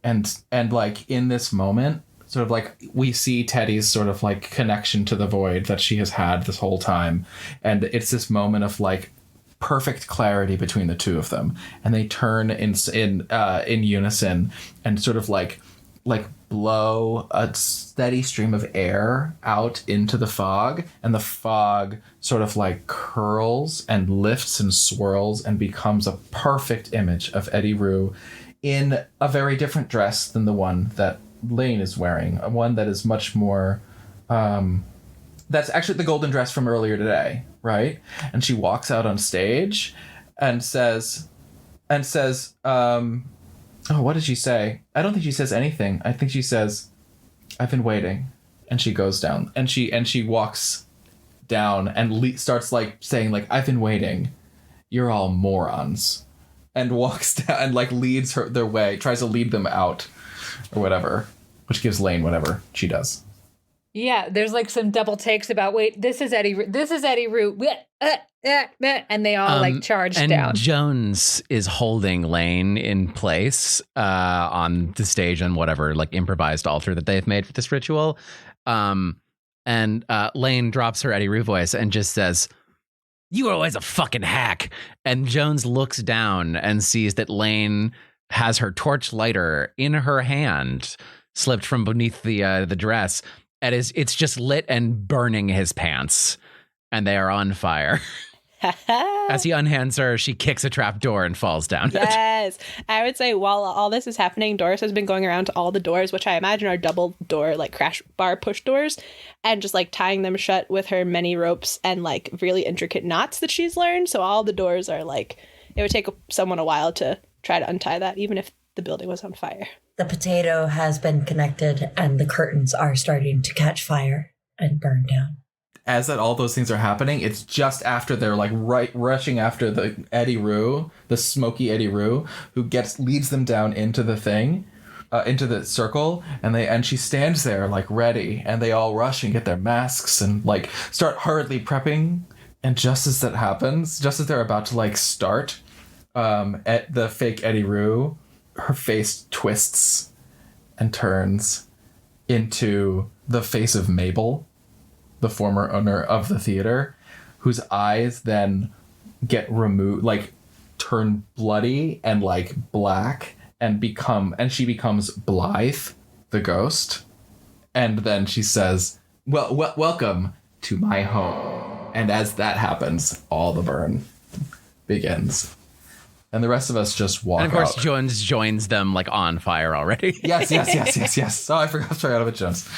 and like in this moment, sort of like we see Teddy's sort of like connection to the void that she has had this whole time, and it's this moment of like perfect clarity between the two of them, and they turn in unison and sort of like blow a steady stream of air out into the fog, and the fog sort of like curls and lifts and swirls and becomes a perfect image of Eddi-Rue in a very different dress than the one that Lane is wearing, one that is much more that's actually the golden dress from earlier today, right? And she walks out on stage and says oh, what did she say? I don't think she says anything. I think she says, I've been waiting. And she goes down and she walks down and starts like saying like, I've been waiting. You're all morons. And walks down and like leads their way, tries to lead them out or whatever, which gives Lane whatever she does. Yeah, there's like some double takes about, wait, this is Eddi-Rue. And they all like charge and down. Jones is holding Lane in place on the stage on whatever like improvised altar that they've made for this ritual. And Lane drops her Eddi-Rue voice and just says, "You are always a fucking hack." And Jones looks down and sees that Lane has her torch lighter in her hand, slipped from beneath the dress. And it's just lit and burning his pants, and they are on fire. As he unhands her, she kicks a trap door and falls down. Yes. I would say while all this is happening, Doris has been going around to all the doors, which I imagine are double door, like crash bar push doors, and just like tying them shut with her many ropes and like really intricate knots that she's learned. So all the doors are like, it would take someone a while to try to untie that, even if the building was on fire. The potato has been connected and the curtains are starting to catch fire and burn down. As all those things are happening, it's just after they're like rushing after the Eddi-Rue, the smoky Eddi-Rue, who leads them down into the thing, into the circle, and she stands there like ready, and they all rush and get their masks and like start hurriedly prepping. And just as that happens, just as they're about to like start, at the fake Eddi-Rue, her face twists and turns into the face of Mabel, the former owner of the theater, whose eyes then get removed, like turn bloody and like black and she becomes Blythe, the ghost. And then she says, welcome to my home. And as that happens, all the burn begins. And the rest of us just walk out. And of course, Jones joins them like on fire already. Yes. Oh, I forgot about Jones.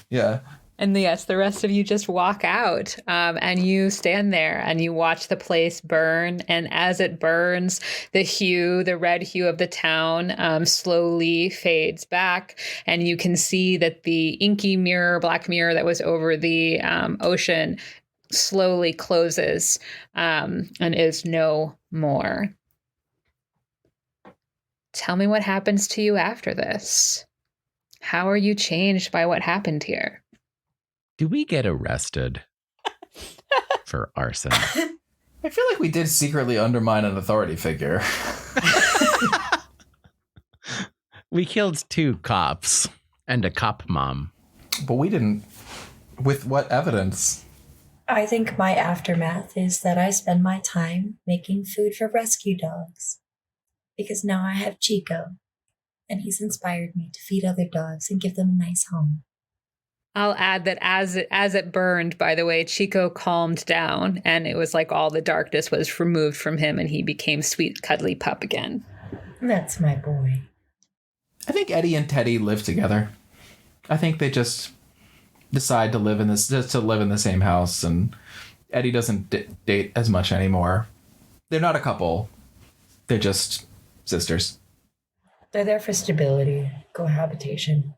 Yeah. And yes, the rest of you just walk out and you stand there and you watch the place burn. And as it burns, the red hue of the town slowly fades back. And you can see that the inky black mirror that was over the ocean slowly closes and is no more. Tell me what happens to you after this. How are you changed by what happened here? Do we get arrested for arson? I feel like we did secretly undermine an authority figure. We killed 2 cops and a cop mom. But we didn't. With what evidence? I think my aftermath is that I spend my time making food for rescue dogs. Because now I have Chico, and he's inspired me to feed other dogs and give them a nice home. I'll add that as it burned, by the way, Chico calmed down, and it was like all the darkness was removed from him, and he became sweet, cuddly pup again. That's my boy. I think Eddie and Teddy live together. I think they just decide to live in the same house, and Eddie doesn't date as much anymore. They're not a couple. They're just sisters. They're there for stability, cohabitation,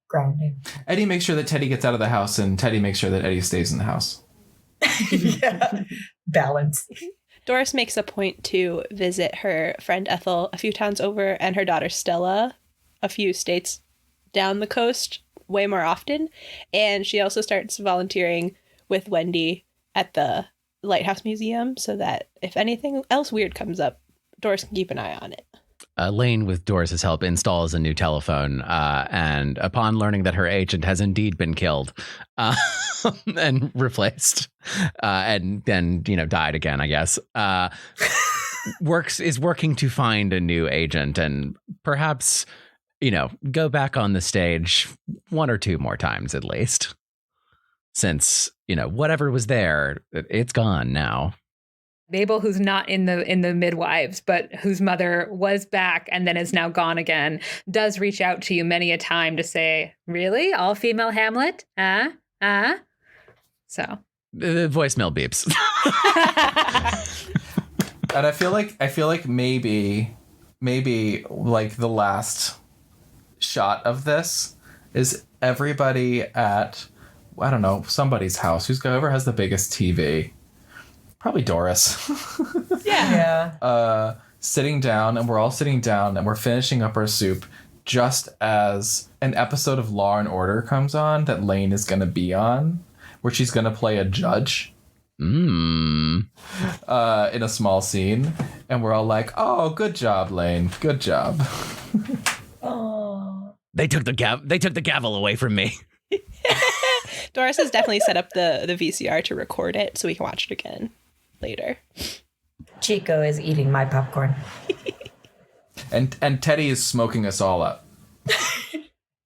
grounding. Eddie makes sure that Teddy gets out of the house, and Teddy makes sure that Eddie stays in the house. Yeah. Balance. Doris makes a point to visit her friend Ethel a few towns over and her daughter Stella a few states down the coast way more often. And she also starts volunteering with Wendy at the Lighthouse Museum so that if anything else weird comes up, Doris can keep an eye on it. Lane, with Doris's help, installs a new telephone, and upon learning that her agent has indeed been killed and replaced, and then died again, I guess, is working to find a new agent and perhaps go back on the stage 1 or 2 more times at least, since whatever was there, it's gone now. Mabel, who's not in the Midwives, but whose mother was back and then is now gone again, does reach out to you many a time to say, "Really? All-female Hamlet? So the voicemail beeps. And I feel like maybe like the last shot of this is everybody at, I don't know, somebody's house. Whoever has the biggest TV. Probably Doris. Yeah. Sitting down, and we're all sitting down, and we're finishing up our soup just as an episode of Law and Order comes on that Lane is going to be on, where she's going to play a judge in a small scene. And we're all like, oh, good job, Lane. Good job. Oh. They took the gavel away from me. Doris has definitely set up the VCR to record it so we can watch it again later. Chico is eating my popcorn. And Teddy is smoking us all up.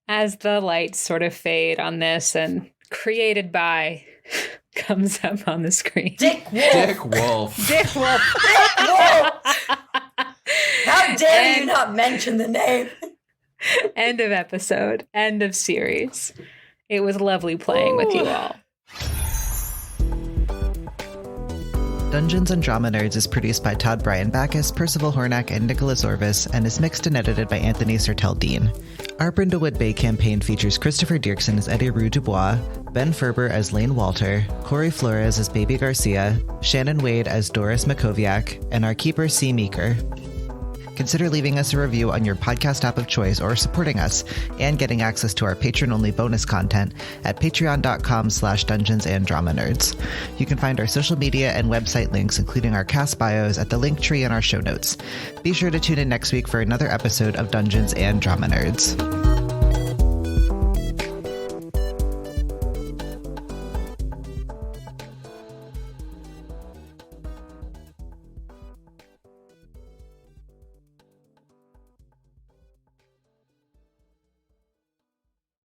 As the lights sort of fade on this and created by comes up on the screen. Dick Wolf. Dick Wolf. How dare you not mention the name? End of episode. End of series. It was lovely playing with you all. Dungeons and Drama Nerds is produced by Todd Bryan Backus, Percival Hornak, and Nicholas Orvis, and is mixed and edited by Anthony Sertel Dean. Our Brindlewood Bay campaign features Christopher Diercksen as Eddi-Rue Dubois, Ben Ferber as Lane Walther, Kory Flores as Bebe Garcia, Shannon Wade as Doris Mackowiak, and our keeper C. Meaker. Consider leaving us a review on your podcast app of choice or supporting us and getting access to our patron-only bonus content at patreon.com/dungeonsanddramanerds. You can find our social media and website links, including our cast bios, at the link tree in our show notes. Be sure to tune in next week for another episode of Dungeons and Drama Nerds.